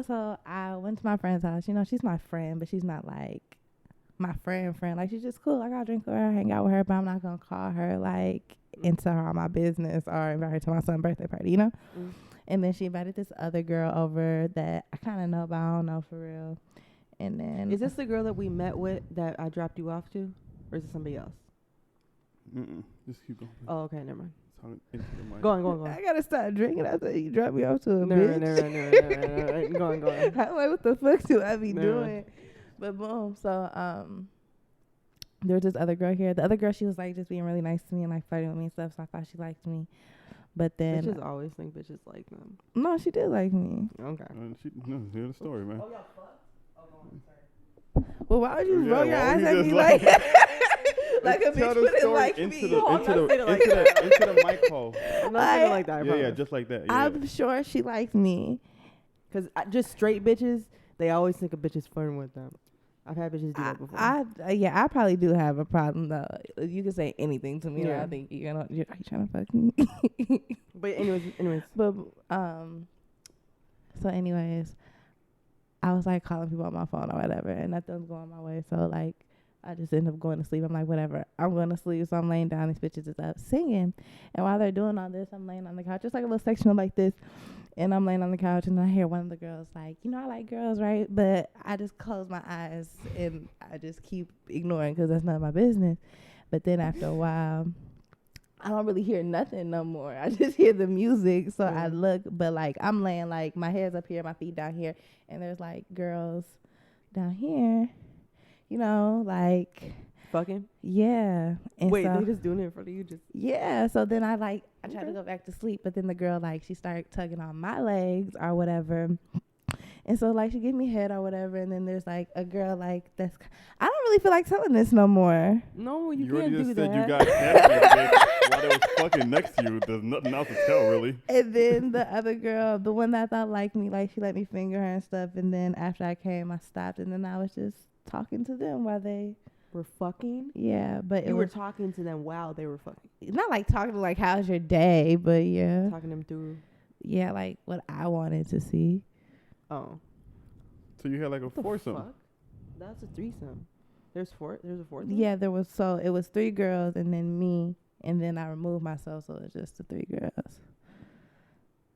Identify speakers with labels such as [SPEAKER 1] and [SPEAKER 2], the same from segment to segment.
[SPEAKER 1] know, so I went to my friend's house. You know, she's my friend, but she's not like my friend. Like, she's just cool. Like, I'll drink with her, hang out with her, but I'm not gonna call her like and tell her all my business or invite her to my son's birthday party, you know? Mm. And then she invited this other girl over that I kind of know, but I don't know for real. And then...
[SPEAKER 2] Is this the girl that we met with that I dropped you off to? Or is it somebody else?
[SPEAKER 3] Just keep going.
[SPEAKER 2] Oh, okay, never mind.
[SPEAKER 3] Go
[SPEAKER 2] on.
[SPEAKER 1] I gotta start drinking after you drop me off to a bitch.
[SPEAKER 2] No. Go on.
[SPEAKER 1] I'm like, what the fuck do I be doing? But boom, so there was this other girl here. The other girl, she was like just being really nice to me and like flirting with me and stuff. So I thought she liked me. But then
[SPEAKER 2] bitches always think bitches like them.
[SPEAKER 1] No, she did like me.
[SPEAKER 2] Okay.
[SPEAKER 3] Hear the story, man.
[SPEAKER 2] Oh, y'all fucked? Oh, go on. Sorry.
[SPEAKER 1] Well, why would you roll your eyes at me like like a bitch wouldn't like me?
[SPEAKER 3] Into the mic hole.
[SPEAKER 2] I'm not feeling like that.
[SPEAKER 3] Yeah, just like that. Yeah.
[SPEAKER 1] I'm sure she liked me.
[SPEAKER 2] Because just straight bitches, they always think a bitch is flirting with them. I've had bitches do that before.
[SPEAKER 1] I probably do have a problem though. You can say anything to me, and I think are you trying to fuck me?
[SPEAKER 2] But anyways.
[SPEAKER 1] But so anyways, I was like calling people on my phone or whatever, and nothing was going my way. So like, I just ended up going to sleep. I'm like, whatever, I'm going to sleep. So I'm laying down. These bitches is up singing, and while they're doing all this, I'm laying on the couch, just like a little sectional like this. And I'm laying on the couch, and I hear one of the girls like, you know, I like girls, right? But I just close my eyes, and I just keep ignoring because that's none of my business. But then after a while, I don't really hear nothing no more. I just hear the music. So I look, but like I'm laying, like my head's up here, my feet down here, and there's like girls down here, you know, like...
[SPEAKER 2] Fucking?
[SPEAKER 1] Yeah. And
[SPEAKER 2] wait,
[SPEAKER 1] so,
[SPEAKER 2] they just doing it in front of you? Just
[SPEAKER 1] yeah. So then I tried to go back to sleep, but then the girl, like, she started tugging on my legs or whatever. And so, like, she gave me head or whatever. And then there's, like, a girl, like, I don't really feel like telling this no more.
[SPEAKER 2] No, you
[SPEAKER 3] already
[SPEAKER 2] can't do
[SPEAKER 3] just
[SPEAKER 2] that.
[SPEAKER 3] said you got head while they was fucking next to you. There's nothing else to tell, really.
[SPEAKER 1] And then the other girl, the one that I thought liked me, like, she let me finger her and stuff. And then after I came, I stopped. And then I was just talking to them while they...
[SPEAKER 2] were fucking?
[SPEAKER 1] Yeah, but
[SPEAKER 2] you were talking to them while they were fucking.
[SPEAKER 1] Not like talking to like, how's your day? But yeah.
[SPEAKER 2] Talking them through.
[SPEAKER 1] Yeah, like what I wanted to see.
[SPEAKER 2] Oh.
[SPEAKER 3] So you had like a foursome.
[SPEAKER 2] Fuck? That's a threesome. There's a fourth?
[SPEAKER 1] Yeah, there was, so it was 3 girls and then me, and then I removed myself, so it's just the 3 girls.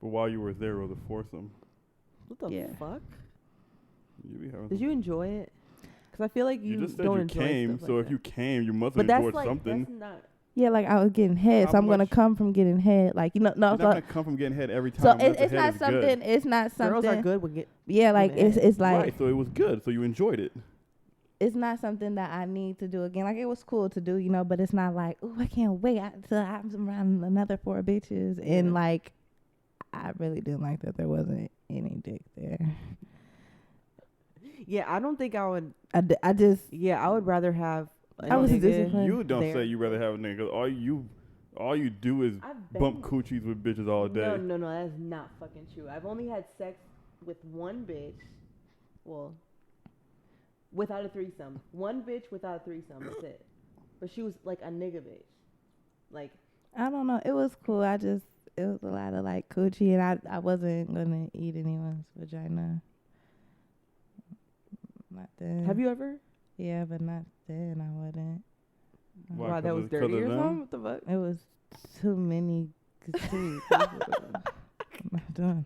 [SPEAKER 3] But while you were there, it was a foursome.
[SPEAKER 2] What the fuck?
[SPEAKER 3] Did
[SPEAKER 2] you enjoy it? Because I feel like you
[SPEAKER 3] just said
[SPEAKER 2] don't
[SPEAKER 3] you
[SPEAKER 2] enjoy
[SPEAKER 3] came,
[SPEAKER 2] stuff
[SPEAKER 3] so
[SPEAKER 2] like
[SPEAKER 3] if you came, you must
[SPEAKER 2] but
[SPEAKER 3] have enjoyed
[SPEAKER 2] that's
[SPEAKER 3] something.
[SPEAKER 2] That's not.
[SPEAKER 1] Yeah, like I was getting head, so I'm gonna come from getting head. Like, you know, no.
[SPEAKER 3] You're not gonna come from getting head every
[SPEAKER 1] So
[SPEAKER 3] time.
[SPEAKER 1] it's not something.
[SPEAKER 3] Good.
[SPEAKER 1] It's not something.
[SPEAKER 2] Girls are good with get.
[SPEAKER 1] Yeah, like it's like.
[SPEAKER 3] Right, so it was good. So you enjoyed it.
[SPEAKER 1] It's not something that I need to do again. Like, it was cool to do, you know, but it's not like, oh, I can't wait till I'm around another 4 bitches. Yeah. And like, I really didn't like that there wasn't any dick there.
[SPEAKER 2] Yeah, I don't think I would.
[SPEAKER 1] I just.
[SPEAKER 2] Yeah, I would rather have.
[SPEAKER 1] I was disciplined.
[SPEAKER 3] You don't say you rather have a nigga. All you do is bump coochies with bitches all day.
[SPEAKER 2] No, that's not fucking true. I've only had sex with one bitch. Well, without a threesome. One bitch without a threesome. That's it. But she was like a nigga bitch. Like.
[SPEAKER 1] I don't know. It was cool. It was a lot of like coochie, and I wasn't gonna eat anyone's vagina. Not then.
[SPEAKER 2] Have you ever?
[SPEAKER 1] Yeah, but not then. I wouldn't.
[SPEAKER 2] Why, that was dirty or something? What the fuck?
[SPEAKER 1] It was too many. I'm not doing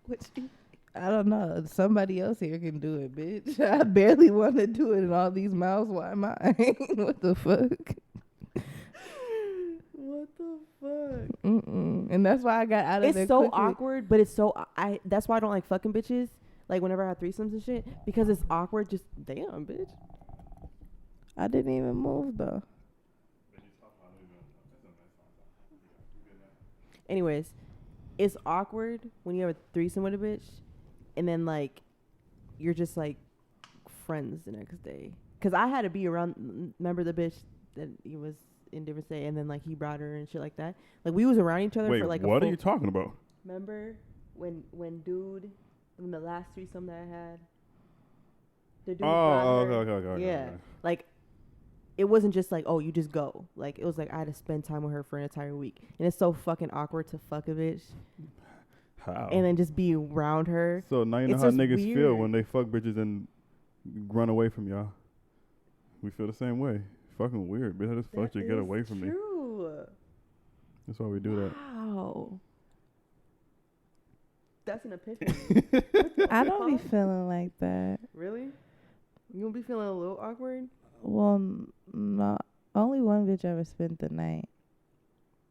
[SPEAKER 1] that. I don't know. Somebody else here can do it, bitch. I barely want to do it in all these mouths. Why am I? What the fuck?
[SPEAKER 2] What the fuck?
[SPEAKER 1] And that's why I got out of there.
[SPEAKER 2] It's so awkward, but it's so that's why I don't like fucking bitches. Like whenever I have threesomes and shit, because it's awkward. Just damn, bitch.
[SPEAKER 1] I didn't even move though.
[SPEAKER 2] Anyways, it's awkward when you have a threesome with a bitch, and then like you're just like friends the next day. Cause I had to be around. Remember the bitch that he was in different state, and then like he brought her and shit like that. Like we was around each other for like.
[SPEAKER 3] What are you talking about?
[SPEAKER 2] Remember when the last threesome that I had. The dude
[SPEAKER 3] okay.
[SPEAKER 2] Yeah, like it wasn't just like, oh, you just go. Like it was like I had to spend time with her for an entire week, and it's so fucking awkward to fuck a bitch.
[SPEAKER 3] How?
[SPEAKER 2] and then just be around her.
[SPEAKER 3] So now you know
[SPEAKER 2] It's
[SPEAKER 3] how
[SPEAKER 2] just
[SPEAKER 3] niggas feel
[SPEAKER 2] weird.
[SPEAKER 3] when they fuck bitches and run away from y'all. We feel the same way. Fucking weird. Bitch, I just fucked you. Get away from me.
[SPEAKER 2] True.
[SPEAKER 3] That's why we do that.
[SPEAKER 2] Wow. That's an epiphany.
[SPEAKER 1] I don't be feeling like that.
[SPEAKER 2] Really? You don't be feeling a little awkward?
[SPEAKER 1] Well, no. Only one bitch ever spent the night.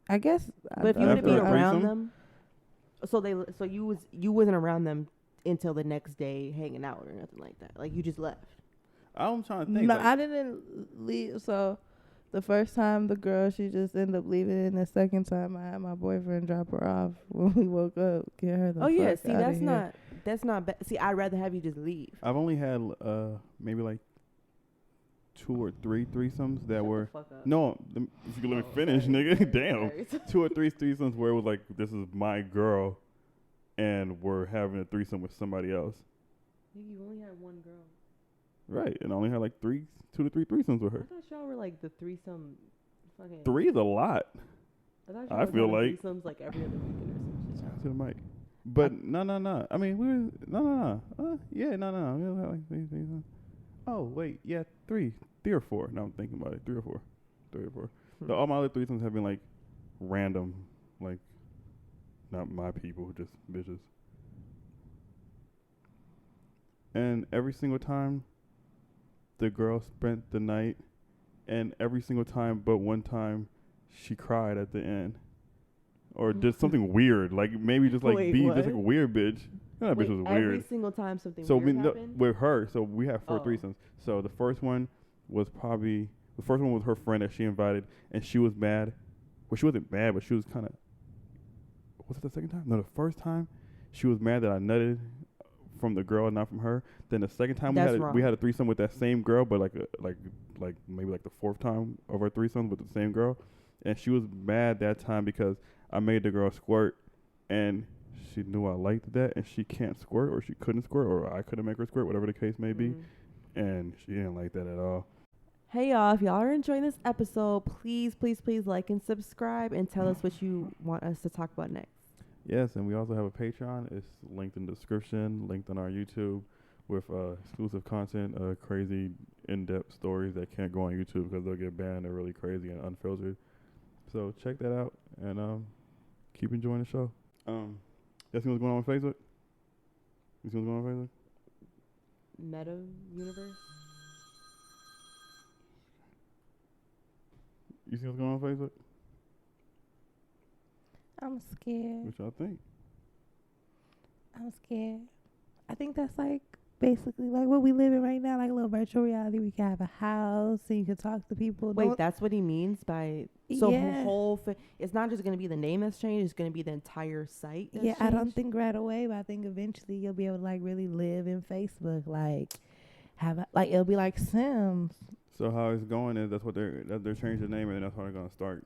[SPEAKER 1] I guess.
[SPEAKER 2] But if you would have been
[SPEAKER 3] After a
[SPEAKER 2] around
[SPEAKER 3] threesome?
[SPEAKER 2] them, so you wasn't around them until the next day hanging out or nothing like that. Like you just left.
[SPEAKER 3] I'm trying to think.
[SPEAKER 1] No,
[SPEAKER 3] like,
[SPEAKER 1] I didn't leave. So the first time the girl, she just ended up leaving. And the second time I had my boyfriend drop her off when we woke up. Get her the
[SPEAKER 2] Oh yeah,
[SPEAKER 1] fuck
[SPEAKER 2] see
[SPEAKER 1] outta here.
[SPEAKER 2] that's not bad. See, I'd rather have you just leave.
[SPEAKER 3] I've only had maybe like 2 or 3 threesomes that
[SPEAKER 2] Shut
[SPEAKER 3] were.
[SPEAKER 2] the fuck up.
[SPEAKER 3] No, if you can let me finish,
[SPEAKER 2] sorry,
[SPEAKER 3] nigga.
[SPEAKER 2] sorry,
[SPEAKER 3] Damn.
[SPEAKER 2] sorry.
[SPEAKER 3] 2 or 3 threesomes where it was like, this is my girl, and we're having a threesome with somebody else.
[SPEAKER 2] Nigga, you only had one girl.
[SPEAKER 3] Right, and I only had like 2 to 3 threesomes with
[SPEAKER 2] I
[SPEAKER 3] her.
[SPEAKER 2] thought y'all were like the threesome. Fucking.
[SPEAKER 3] 3 is a lot.
[SPEAKER 2] I thought
[SPEAKER 3] I
[SPEAKER 2] y'all was
[SPEAKER 3] feel
[SPEAKER 2] having
[SPEAKER 3] like-
[SPEAKER 2] threesomes like every other weekend or some shit.
[SPEAKER 3] To the mic. But no. I mean, we were no. Yeah, no. We had like 3 threesomes. Oh wait, yeah, 3 or 4. Now I'm thinking about it. 3 or 4. 3 or 4.
[SPEAKER 2] Hmm.
[SPEAKER 3] All my other threesomes have been like random, like not my people, just bitches. And every single time, the girl spent the night, and every single time but one time, she cried at the end, or did something weird, like maybe just like
[SPEAKER 2] Wait,
[SPEAKER 3] be
[SPEAKER 2] what?
[SPEAKER 3] just like a weird bitch. That
[SPEAKER 2] Wait,
[SPEAKER 3] bitch was
[SPEAKER 2] every
[SPEAKER 3] weird.
[SPEAKER 2] single time something
[SPEAKER 3] So
[SPEAKER 2] weird
[SPEAKER 3] no,
[SPEAKER 2] happened?
[SPEAKER 3] with her, so we have 4
[SPEAKER 2] Oh.
[SPEAKER 3] threesomes. So the first one was probably the first one was her friend that she invited, and she was mad. Well, she wasn't mad, but she was kind of. Was it the second time? No, the first time, she was mad that I nutted from the girl, not from her. Then the second time
[SPEAKER 2] That's
[SPEAKER 3] we
[SPEAKER 2] wrong.
[SPEAKER 3] had a threesome with that same girl, but like maybe like the 4th time of our threesomes with the same girl, and she was mad that time because I made the girl squirt, and she knew I liked that, and she can't squirt, or she couldn't squirt, or I couldn't make her squirt, whatever the case may be,
[SPEAKER 2] Mhm.
[SPEAKER 3] and she didn't like that at all.
[SPEAKER 2] Hey y'all, if y'all are enjoying this episode, please like and subscribe and tell us what you want us to talk about next.
[SPEAKER 3] Yes, and we also have a Patreon. It's linked in the description, linked on our YouTube with exclusive content, crazy in-depth stories that can't go on YouTube because they'll get banned. They're really crazy and unfiltered. So check that out and keep enjoying the show. You see what's going on Facebook? You see what's going on Facebook?
[SPEAKER 2] Meta universe?
[SPEAKER 3] You see what's going on Facebook?
[SPEAKER 1] I'm scared.
[SPEAKER 3] What y'all think?
[SPEAKER 1] I'm scared. I think that's like basically like what we live in right now, like a little virtual reality. We can have a house and you can talk to people.
[SPEAKER 2] Wait,
[SPEAKER 1] Don't-
[SPEAKER 2] that's what he means by so
[SPEAKER 1] Yeah.
[SPEAKER 2] it's not just going to be the name that's changed, it's going to be the entire site that's
[SPEAKER 1] yeah, I don't
[SPEAKER 2] changed?
[SPEAKER 1] think right away, but I think eventually you'll be able to like really live in Facebook, like like it'll be like Sims.
[SPEAKER 3] So how it's going is they're changing the name and that's what they're gonna start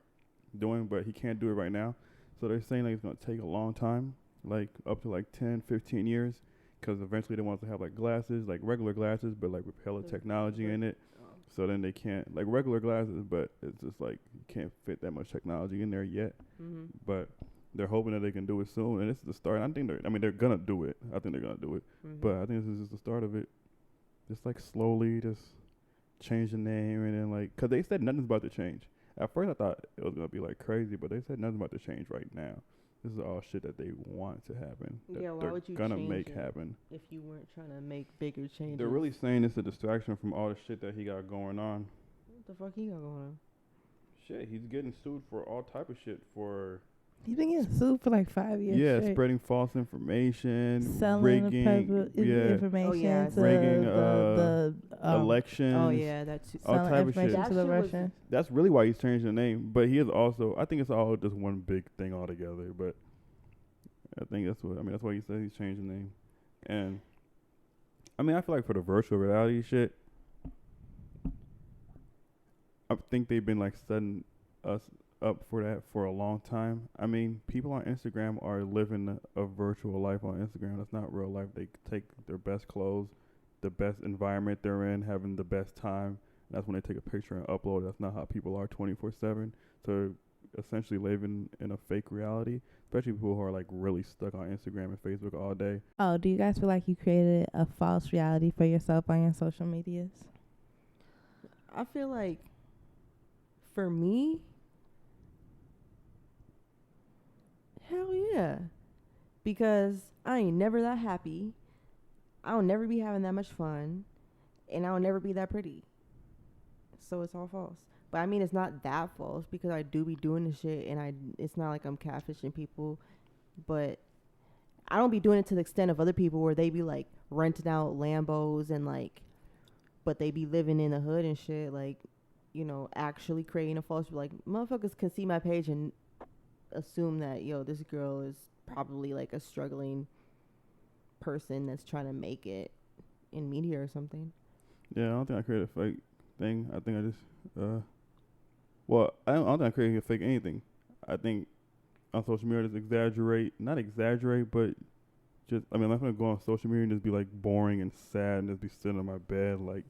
[SPEAKER 3] doing, but he can't do it right now. So they're saying like it's gonna take a long time, like up to like 10, 15 years, because eventually they want to have like glasses, like regular glasses, but like with hella technology in it. So then they can't like regular glasses, but it's just like you can't fit that much technology in there yet.
[SPEAKER 2] Mm-hmm.
[SPEAKER 3] But they're hoping that they can do it soon, and this is the start. I think they're gonna do it. I think they're gonna do it,
[SPEAKER 2] Mm-hmm.
[SPEAKER 3] but I think this is just the start of it. Just like slowly, just change the name, and then like, cause they said nothing's about to change. At first, I thought it was gonna be like crazy, but they said nothing's about to change right now. This is all shit that they want to happen. That
[SPEAKER 2] Yeah, why
[SPEAKER 3] they're
[SPEAKER 2] would you
[SPEAKER 3] gonna
[SPEAKER 2] change
[SPEAKER 3] make
[SPEAKER 2] it?
[SPEAKER 3] happen.
[SPEAKER 2] If you weren't trying to make bigger changes.
[SPEAKER 3] They're really saying it's a distraction from all the shit that he got going on.
[SPEAKER 2] What the fuck he got going on?
[SPEAKER 3] Shit, he's getting sued for all type of shit for
[SPEAKER 1] He's been getting sued for like 5 years. straight.
[SPEAKER 3] spreading false information,
[SPEAKER 1] Selling
[SPEAKER 3] rigging,
[SPEAKER 1] information
[SPEAKER 2] Oh, yeah.
[SPEAKER 1] to
[SPEAKER 3] Rigging,
[SPEAKER 1] the
[SPEAKER 3] elections.
[SPEAKER 2] Oh yeah, that's
[SPEAKER 3] all
[SPEAKER 1] selling
[SPEAKER 3] type of
[SPEAKER 1] information
[SPEAKER 3] shit.
[SPEAKER 1] to the
[SPEAKER 2] That shit was-
[SPEAKER 1] Russian.
[SPEAKER 3] That's really why he's changing the name. But he is also, I think it's all just one big thing altogether. But I think that's why he said he's changing the name. And I mean, I feel like for the virtual reality shit, I think they've been like setting us up for that for a long time. I mean, people on Instagram are living a virtual life on Instagram. That's not real life. They take their best clothes, the best environment they're in, having the best time. That's when they take a picture and upload. That's not how people are 24/7. So essentially living in a fake reality, especially people who are like really stuck on Instagram and Facebook all day.
[SPEAKER 1] Oh, do you guys feel like you created a false reality for yourself on your social medias?
[SPEAKER 2] I feel like for me, hell yeah. Because I ain't never that happy. I'll never be having that much fun. And I'll never be that pretty. So it's all false. But I mean, it's not that false because I do be doing this shit and it's not like I'm catfishing people. But I don't be doing it to the extent of other people where they be like renting out Lambos and like, but they be living in the hood and shit. Like, you know, actually creating a false, like motherfuckers can see my page and assume that, yo, this girl is probably like a struggling person that's trying to make it in media or something.
[SPEAKER 3] Yeah, I don't think I created a fake thing. I think I just, I don't think I created a fake anything. I think on social media, just not exaggerate, but just, I mean, I'm not going to go on social media and just be like boring and sad and just be sitting on my bed. Like,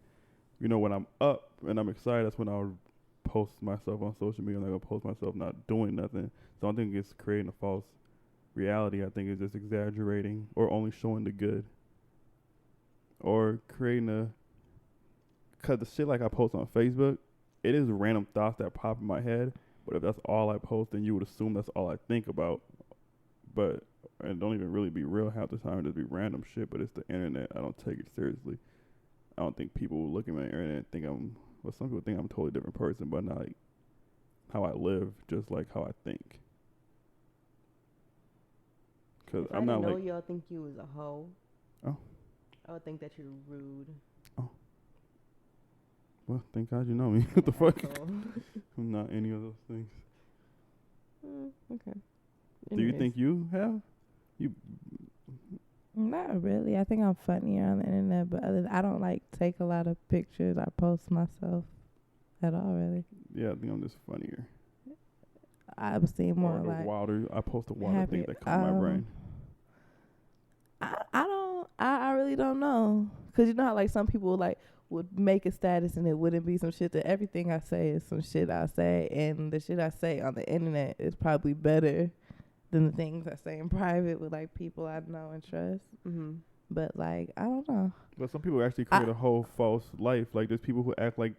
[SPEAKER 3] you know, when I'm up and I'm excited, that's when I'll post myself on social media. I'm not going to post myself not doing nothing. So I don't think it's creating a false reality. I think it's just exaggerating or only showing the good. Or creating because the shit like I post on Facebook, it is random thoughts that pop in my head. But if that's all I post, then you would assume that's all I think about. But it don't even really be real half the time. It just be random shit. But it's the internet. I don't take it seriously. I don't think people will look at my internet and think some people think I'm a totally different person, but not like how I live, just like how I think. Because I'm not like.
[SPEAKER 2] I didn't know y'all think you was a hoe.
[SPEAKER 3] Oh.
[SPEAKER 2] I would think that you're rude.
[SPEAKER 3] Oh. Well, thank God you know me. What the fuck? I'm not any of those things.
[SPEAKER 2] Okay.
[SPEAKER 3] Do you think you have?
[SPEAKER 1] Not really. I think I'm funnier on the internet, but I don't like take a lot of pictures or post myself at all, really.
[SPEAKER 3] Yeah, I think I'm just funnier.
[SPEAKER 1] I was seeing more
[SPEAKER 3] or
[SPEAKER 1] like
[SPEAKER 3] wilder. I post the wilder things that come to my brain.
[SPEAKER 1] I really don't know. Because you know how like some people like would make a status and it wouldn't be some shit that everything I say is some shit I say. And the shit I say on the internet is probably better than the things I say in private with like people I know and trust. Mm-hmm. But like, I don't know.
[SPEAKER 3] But some people actually create a whole false life. Like there's people who act like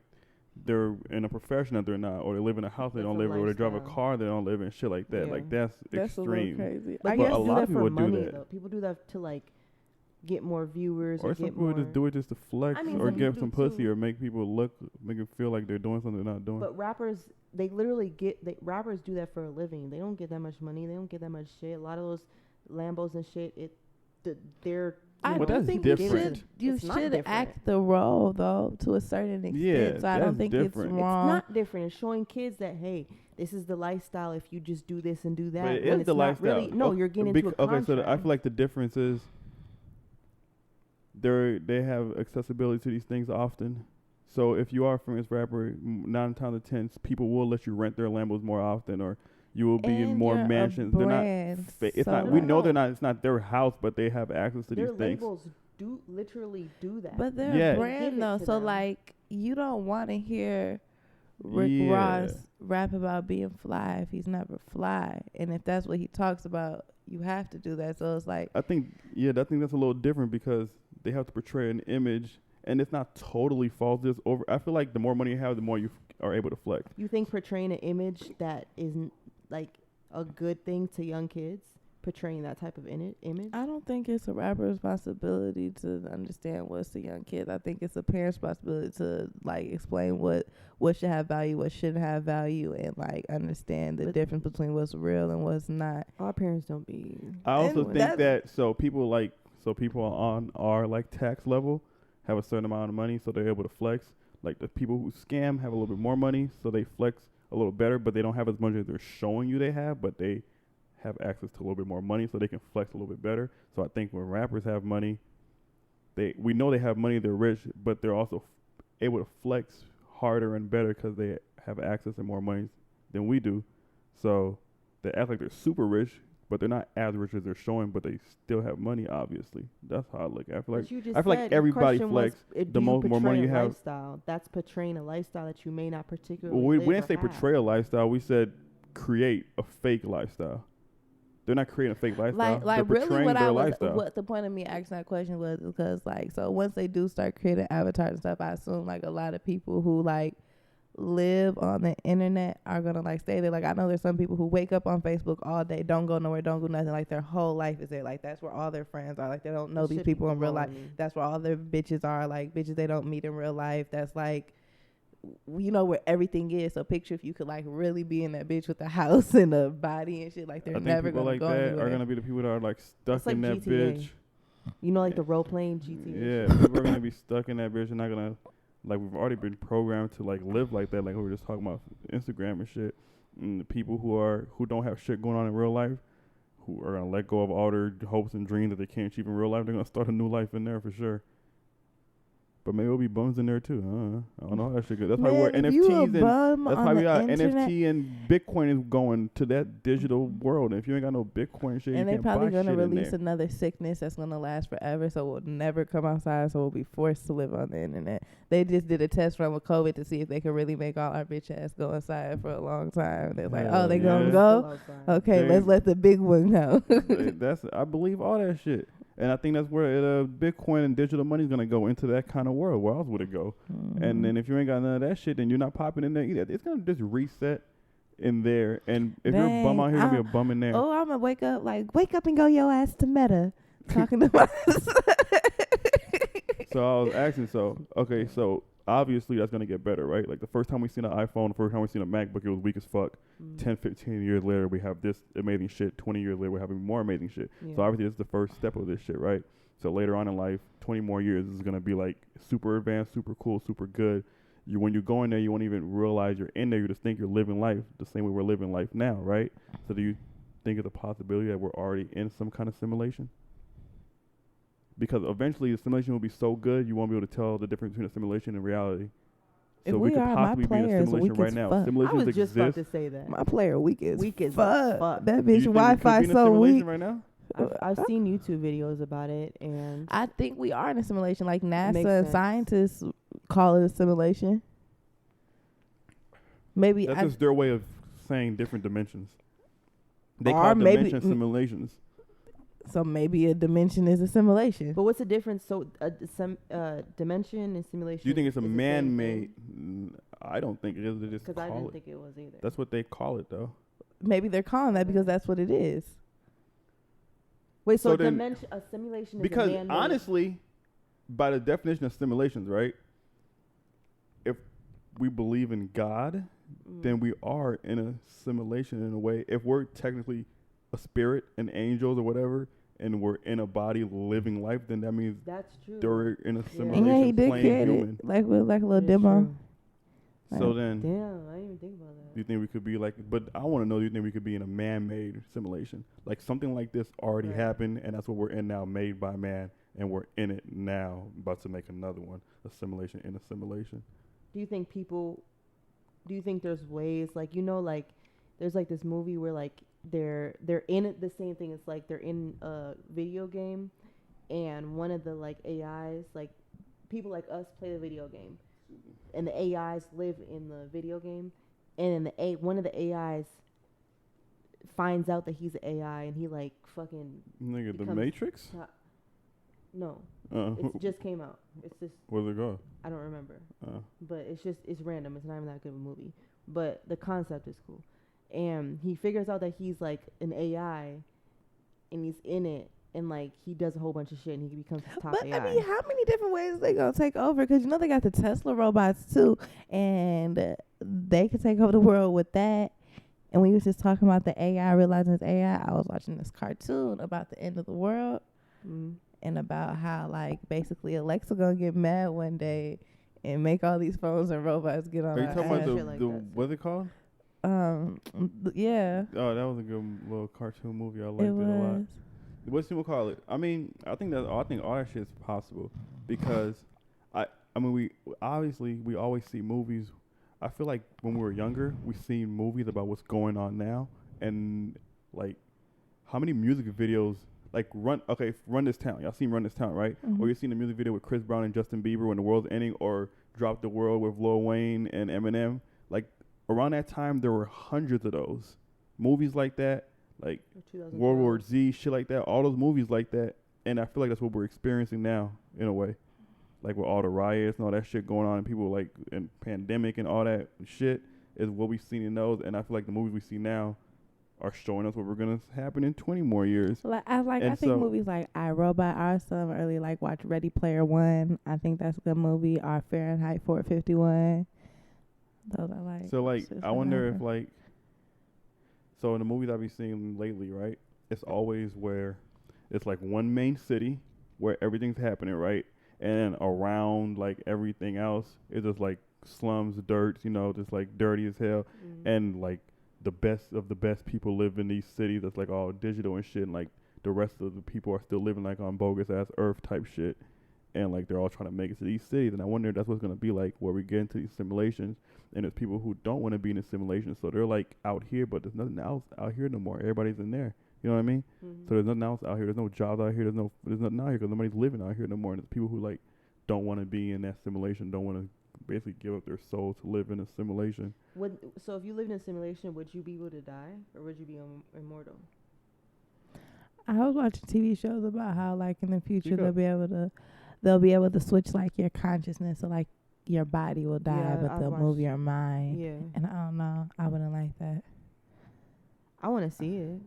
[SPEAKER 3] they're in a profession that they're not, or they live in a house they don't live in, or they drive a car they don't live in, shit like that. Yeah. Like that's extreme.
[SPEAKER 1] A little crazy.
[SPEAKER 2] Like, but a lot of people do that. Though. People do that to like get more viewers, or
[SPEAKER 3] some
[SPEAKER 2] get
[SPEAKER 3] people
[SPEAKER 2] more.
[SPEAKER 3] Just do it just to flex, or get some pussy, too. Or make people make it feel like they're doing something they're not doing.
[SPEAKER 2] But rappers, they literally rappers do that for a living. They don't get that much money. They don't get that much shit. A lot of those Lambos and shit, they're.
[SPEAKER 1] I don't think different. you should act the role though to a certain extent.
[SPEAKER 3] Yeah,
[SPEAKER 1] so I don't think
[SPEAKER 3] different.
[SPEAKER 1] It's wrong.
[SPEAKER 2] It's not different. It's showing kids that hey, this is the lifestyle. If you just do this and do that,
[SPEAKER 3] but it is the lifestyle.
[SPEAKER 2] Really, no, you're getting into a contract.
[SPEAKER 3] Okay, so I feel like the difference is they have accessibility to these things often. So if you are a famous rapper, 9 times out of 10, people will let you rent their Lambos more often, or you will be in more mansions. They're not. It's not. We know they're not. It's not their house, but they have access to these things.
[SPEAKER 2] Their labels do literally do that.
[SPEAKER 1] But they're a brand though, so like you don't want to hear Rick Ross rap about being fly if he's never fly, and if that's what he talks about, you have to do that. So it's like
[SPEAKER 3] I think that's a little different because they have to portray an image, and it's not totally false. Just over. I feel like the more money you have, the more you are able to flex.
[SPEAKER 2] You think portraying an image that isn't like a good thing to young kids, portraying that type of image?
[SPEAKER 1] I don't think it's a rapper's responsibility to understand what's a young kid. I think it's a parent's responsibility to like explain what should have value, what shouldn't have value, and like understand the difference between what's real and what's not.
[SPEAKER 2] Our parents don't be.
[SPEAKER 3] I also think that people on our like tax level have a certain amount of money, so they're able to flex. Like the people who scam have a little bit more money, so they flex a little better, but they don't have as much as they're showing you they have, but they have access to a little bit more money, so they can flex a little bit better. So I think when rappers have money, we know they have money, they're rich, but they're also able to flex harder and better because they have access to more money than we do. So they act like they're super rich, but they're not as rich as they're showing, but they still have money, obviously. That's how I look. I feel like everybody flex. The more money you have.
[SPEAKER 2] Lifestyle. That's portraying a lifestyle that you may not particularly
[SPEAKER 3] we didn't say portray a lifestyle. We said create a fake lifestyle. They're not creating a fake lifestyle.
[SPEAKER 1] Like
[SPEAKER 3] They're
[SPEAKER 1] really
[SPEAKER 3] portraying
[SPEAKER 1] what
[SPEAKER 3] their
[SPEAKER 1] I was,
[SPEAKER 3] lifestyle.
[SPEAKER 1] what the point of me asking that question was because like, so once they do start creating avatars and stuff, I assume like a lot of people who like live on the internet are gonna like stay there. Like I know there's some people who wake up on Facebook all day, don't go nowhere, don't do nothing, like their whole life is there. Like that's where all their friends are. Like they don't know these people in real life. That's where all their bitches are, like bitches they don't meet in real life. That's like, you know, where everything is. So picture if you could like really be in that bitch with a house and a body and shit. Like they're never
[SPEAKER 3] people
[SPEAKER 1] gonna
[SPEAKER 3] like
[SPEAKER 1] go
[SPEAKER 3] that
[SPEAKER 1] anywhere.
[SPEAKER 3] are gonna be the people that are like stuck
[SPEAKER 2] It's like
[SPEAKER 3] in that
[SPEAKER 2] GTA.
[SPEAKER 3] bitch.
[SPEAKER 2] You know, like the role playing GTA.
[SPEAKER 3] Yeah, people are gonna be stuck in that bitch and not gonna, like, we've already been programmed to like live like that. Like we were just talking about Instagram and shit. And the people who don't have shit going on in real life, who are gonna let go of all their hopes and dreams that they can't achieve in real life, they're gonna start a new life in there for sure. But maybe there'll be bums in there too. I don't know how that shit goes. That's probably where NFTs and that's how we got NFT and Bitcoin is going to that digital world. And if you ain't got no Bitcoin shit,
[SPEAKER 1] and
[SPEAKER 3] you
[SPEAKER 1] they
[SPEAKER 3] can't
[SPEAKER 1] probably
[SPEAKER 3] buy
[SPEAKER 1] gonna
[SPEAKER 3] shit
[SPEAKER 1] release
[SPEAKER 3] in there.
[SPEAKER 1] another sickness that's gonna last forever, so we'll never come outside, so we'll be forced to live on the internet. They just did a test run with COVID to see if they could really make all our bitch ass go inside for a long time. They're like,
[SPEAKER 3] Hell
[SPEAKER 1] oh, they
[SPEAKER 3] yeah.
[SPEAKER 1] gonna go? Okay, let's let the big one go.
[SPEAKER 3] I believe all that shit. And I think that's where Bitcoin and digital money is going to go, into that kind of world. Where else would it go?
[SPEAKER 1] Mm-hmm.
[SPEAKER 3] And then if you ain't got none of that shit, then you're not popping in there either. It's going to just reset in there. And if you're a bum out here, you're going to be a bum in there.
[SPEAKER 1] Oh, I'm going to wake up and go your ass to Meta. Talking to my
[SPEAKER 3] So I was asking, so obviously that's going to get better, right? Like the first time we seen an iPhone, the first time we seen a MacBook, it was weak as fuck. 10, 15 years later, we have this amazing shit. 20 years later, we're having more amazing shit.
[SPEAKER 2] Yeah.
[SPEAKER 3] So obviously, this is the first step of this shit, right? So later on in life, 20 more years, this is going to be like super advanced, super cool, super good. When you go in there, you won't even realize you're in there. You just think you're living life the same way we're living life now, right? So do you think it's a possibility that we're already in some kind of simulation? Because eventually the simulation will be so good, you won't be able to tell the difference between a simulation and reality.
[SPEAKER 1] If
[SPEAKER 3] So
[SPEAKER 1] we
[SPEAKER 3] could
[SPEAKER 1] are, my
[SPEAKER 3] possibly be in a
[SPEAKER 1] players
[SPEAKER 3] simulation
[SPEAKER 1] weak
[SPEAKER 3] right
[SPEAKER 1] as
[SPEAKER 3] now.
[SPEAKER 1] fuck.
[SPEAKER 2] I
[SPEAKER 3] Simulations
[SPEAKER 2] was just about to
[SPEAKER 3] exist.
[SPEAKER 2] say that.
[SPEAKER 1] My player weak as
[SPEAKER 2] fuck.
[SPEAKER 1] That
[SPEAKER 3] Do
[SPEAKER 1] bitch
[SPEAKER 3] you think we could
[SPEAKER 1] Wi-Fi
[SPEAKER 3] be in a
[SPEAKER 1] so
[SPEAKER 3] simulation
[SPEAKER 1] weak.
[SPEAKER 3] right now?
[SPEAKER 2] I've seen YouTube videos about it, and
[SPEAKER 1] I think we are in a simulation. Like NASA
[SPEAKER 2] makes
[SPEAKER 1] and
[SPEAKER 2] sense.
[SPEAKER 1] scientists call it a simulation. Maybe
[SPEAKER 3] That's just their way of saying different dimensions. They
[SPEAKER 1] Or
[SPEAKER 3] call it
[SPEAKER 1] maybe-
[SPEAKER 3] dimension simulations.
[SPEAKER 1] so. Maybe a dimension is a simulation.
[SPEAKER 2] but what's the difference? So, dimension and simulation.
[SPEAKER 3] Do you think it's a
[SPEAKER 2] is the same
[SPEAKER 3] man-made?
[SPEAKER 2] thing?
[SPEAKER 3] I don't think it is. They just
[SPEAKER 2] Because I
[SPEAKER 3] call
[SPEAKER 2] didn't
[SPEAKER 3] it.
[SPEAKER 2] think it was either.
[SPEAKER 3] That's what they call it, though.
[SPEAKER 1] Maybe they're calling that because that's what it is.
[SPEAKER 2] Wait, so
[SPEAKER 3] So then-
[SPEAKER 2] a simulation is
[SPEAKER 3] Because
[SPEAKER 2] a man-made.
[SPEAKER 3] honestly, by the definition of simulations, right? If we believe in God, then we are in a simulation in a way. If we're technically a spirit and angels or whatever, and we're in a body living life, then that means
[SPEAKER 2] That's true.
[SPEAKER 3] they're in a
[SPEAKER 2] Yeah.
[SPEAKER 3] simulation
[SPEAKER 1] And yeah, he did
[SPEAKER 3] playing
[SPEAKER 1] create
[SPEAKER 3] human.
[SPEAKER 1] it like with like a little
[SPEAKER 2] It's
[SPEAKER 1] demo.
[SPEAKER 2] true.
[SPEAKER 3] So then, do
[SPEAKER 2] Damn, I didn't even think about that.
[SPEAKER 3] you think we could be like? But I want to know. Do you think we could be in a man-made simulation? Like something like this already
[SPEAKER 2] Right.
[SPEAKER 3] happened, and that's what we're in now, made by man, and we're in it now, about to make another one, a simulation in a simulation.
[SPEAKER 2] Do you think there's ways, like, you know, like there's like this movie where like they're in it, the same thing. It's like they're in a video game, and one of the like AIs, like people like us play the video game, and the AIs live in the video game, and then one of the AIs finds out that he's an AI, and he like fucking
[SPEAKER 3] Nigga, The
[SPEAKER 2] becomes
[SPEAKER 3] Matrix?
[SPEAKER 2] no,
[SPEAKER 3] Uh,
[SPEAKER 2] it just came out. It's just
[SPEAKER 3] where's it go?
[SPEAKER 2] I don't remember.
[SPEAKER 3] Uh,
[SPEAKER 2] But it's random. It's not even that good of a movie. But the concept is cool. And he figures out that he's like an AI, and he's in it, and like he does a whole bunch of shit, and he becomes his top
[SPEAKER 1] But
[SPEAKER 2] AI.
[SPEAKER 1] I mean, how many different ways they gonna take over? Because you know they got the Tesla robots too, and they could take over the world with that. And we was just talking about the AI, realizing it's AI. I was watching this cartoon about the end of the world and about how like basically Alexa gonna get mad one day and make all these phones and robots get on
[SPEAKER 3] are you
[SPEAKER 1] our
[SPEAKER 3] talking about
[SPEAKER 1] ass.
[SPEAKER 2] Shit
[SPEAKER 3] the,
[SPEAKER 2] like
[SPEAKER 3] the
[SPEAKER 2] that,
[SPEAKER 3] what's it called?
[SPEAKER 1] Yeah,
[SPEAKER 3] Oh, that was a good little cartoon movie. I liked
[SPEAKER 1] it
[SPEAKER 3] it a lot.
[SPEAKER 1] was.
[SPEAKER 3] What's you call it? I mean, I think all that shit is possible because I mean, we always see movies. I feel like when we were younger, we seen movies about what's going on now, and like how many music videos like Run This Town. Y'all seen Run This Town, right?
[SPEAKER 1] Mhm.
[SPEAKER 3] Or you seen the music video with Chris Brown and Justin Bieber when the world's ending, or Drop the World with Lil Wayne and Eminem. Like around that time, there were hundreds of those. movies like that, like World War Z, shit like that. All those movies like that, and I feel like that's what we're experiencing now in a way, like with all the riots and all that shit going on, and people like in pandemic and all that shit is what we've seen in those. And I feel like the movies we see now are showing us what we're gonna happen in 20 more years.
[SPEAKER 1] I think movies like I, Robot, I saw early, like watch Ready Player One. I think that's a good movie. Or Fahrenheit 451. Those are like.
[SPEAKER 3] So like, I wonder if like, so in the movies I've been seeing lately, right? It's always where it's like one main city where everything's happening, right? And around like everything else is just like slums, dirt, you know, just like dirty as hell, and like. The best of the best people live in these cities that's like all digital and shit, and like the rest of the people are still living like on bogus ass earth type shit, and like they're all trying to make it to these cities. And I wonder if that's what's gonna be like where we get into these simulations, and there's people who don't want to be in a simulation, so they're like out here, but there's nothing else out here no more. Everybody's in there, you know what I mean? So there's nothing else out here. There's no jobs out here. There's nothing out here because nobody's living out here no more. And there's people who like don't want to be in that simulation, don't want to basically give up their soul to live in a simulation.
[SPEAKER 2] So if you lived in a simulation, would you be able to die, or would you be immortal?
[SPEAKER 1] I was watching TV shows about how like in the future they'll be able to switch like your consciousness, so like your body will die, but they'll move your mind. Yeah. And I don't know, I wouldn't like that.
[SPEAKER 2] I want to see it.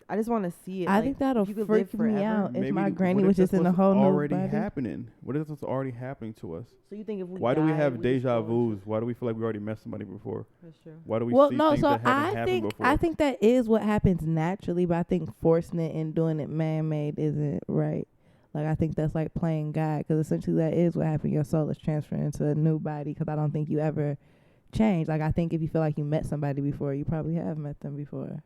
[SPEAKER 2] I just want to see it.
[SPEAKER 1] I think that'll freak me out if my granny was just in a whole new
[SPEAKER 3] already
[SPEAKER 1] body.
[SPEAKER 3] happening. What if it's already happening to us?
[SPEAKER 2] So you think if we
[SPEAKER 3] why do we have deja vus? Why do we feel like we already met somebody before?
[SPEAKER 2] That's true.
[SPEAKER 3] Why do we see things that haven't happened before?
[SPEAKER 1] I think that is what happens naturally, but I think forcing it and doing it man-made isn't right. Like I think that's like playing God, because essentially that is what happened. Your soul is transferring into a new body, because I don't think you ever change. Like I think if you feel like you met somebody before, you probably have met them before.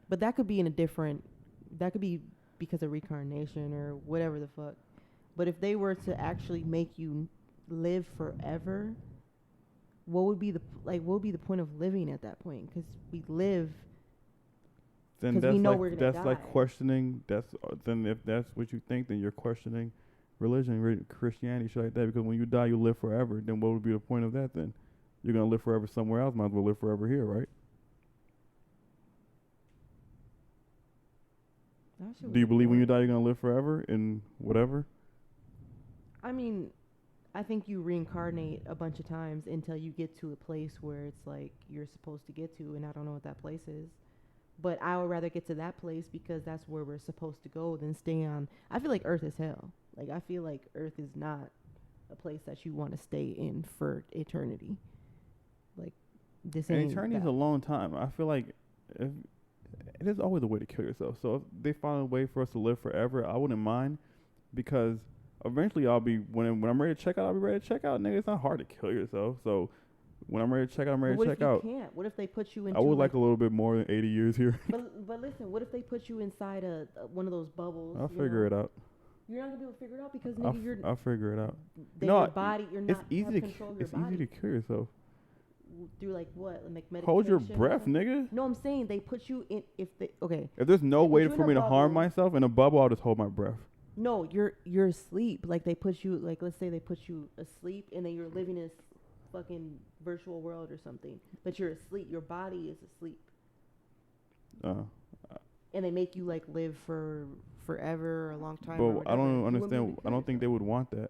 [SPEAKER 2] But that could be that could be because of reincarnation or whatever the fuck. But if they were to actually make you live forever, what would be the point of living at that point? Because we live.
[SPEAKER 3] Then that's we know we're gonna die. Like questioning. Then if that's what you think, then you're questioning religion, Christianity, shit like that. Because when you die, you live forever. Then what would be the point of that? Then you're gonna live forever somewhere else. Might as well live forever here, right? Do you believe when you die you're going to live forever in whatever?
[SPEAKER 2] I mean, I think you reincarnate a bunch of times until you get to a place where it's like you're supposed to get to, and I don't know what that place is. But I would rather get to that place because that's where we're supposed to go than stay on. I feel like Earth is hell. Like, I feel like Earth is not a place that you want to stay in for eternity. Like, this ain't
[SPEAKER 3] eternity is a long time. I feel like there's always a way to kill yourself. So if they find a way for us to live forever, I wouldn't mind, because eventually I'll be when I'm ready to check out. I'll be ready to check out, nigga. It's not hard to kill yourself. So when I'm ready to check out, I'm ready to check out.
[SPEAKER 2] What if you can't? What if they put you into?
[SPEAKER 3] I would like a little bit more than 80 years here.
[SPEAKER 2] But listen, what if they put you inside one of those bubbles?
[SPEAKER 3] I'll figure it out.
[SPEAKER 2] You're not gonna be able to figure it out because nigga,
[SPEAKER 3] I'll figure it out.
[SPEAKER 2] Your body, you're not.
[SPEAKER 3] It's easy to kill yourself.
[SPEAKER 2] Through like what? Like meditation?
[SPEAKER 3] Hold your breath, nigga.
[SPEAKER 2] No, I'm saying they put you in. If
[SPEAKER 3] there's no way for me to harm myself in a bubble, I'll just hold my breath.
[SPEAKER 2] No, you're asleep. Like they put you, like let's say they put you asleep, and then you're living in a fucking virtual world or something. But you're asleep. Your body is asleep. And they make you like live forever or a long time.
[SPEAKER 3] But I don't understand. I don't think they would want that.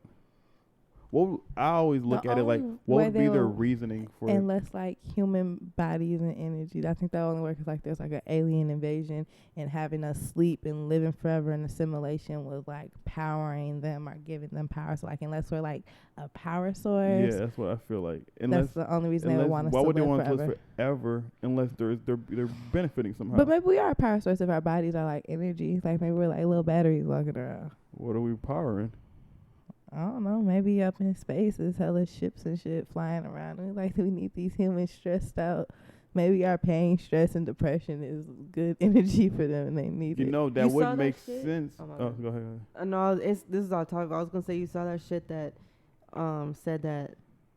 [SPEAKER 3] I always look at it like, what would be their reasoning for it?
[SPEAKER 1] Unless like human bodies and energy. I think that only works like there's like an alien invasion, and having us sleep and living forever in a simulation was like powering them or giving them power. So like unless we're like a power source.
[SPEAKER 3] Yeah, that's what I feel like.
[SPEAKER 1] That's the only reason they would want us to live forever. Why would they want us to live
[SPEAKER 3] forever unless they're benefiting somehow?
[SPEAKER 1] But maybe we are a power source if our bodies are like energy. Like maybe we're like little batteries walking around.
[SPEAKER 3] What are we powering?
[SPEAKER 1] I don't know. Maybe up in space there's hella ships and shit flying around. And we need these humans stressed out. Maybe our pain, stress, and depression is good energy for them, and they need it.
[SPEAKER 3] You know, that would make sense. Oh, go ahead.
[SPEAKER 2] No, this is all talk. I was gonna say you saw that shit that said that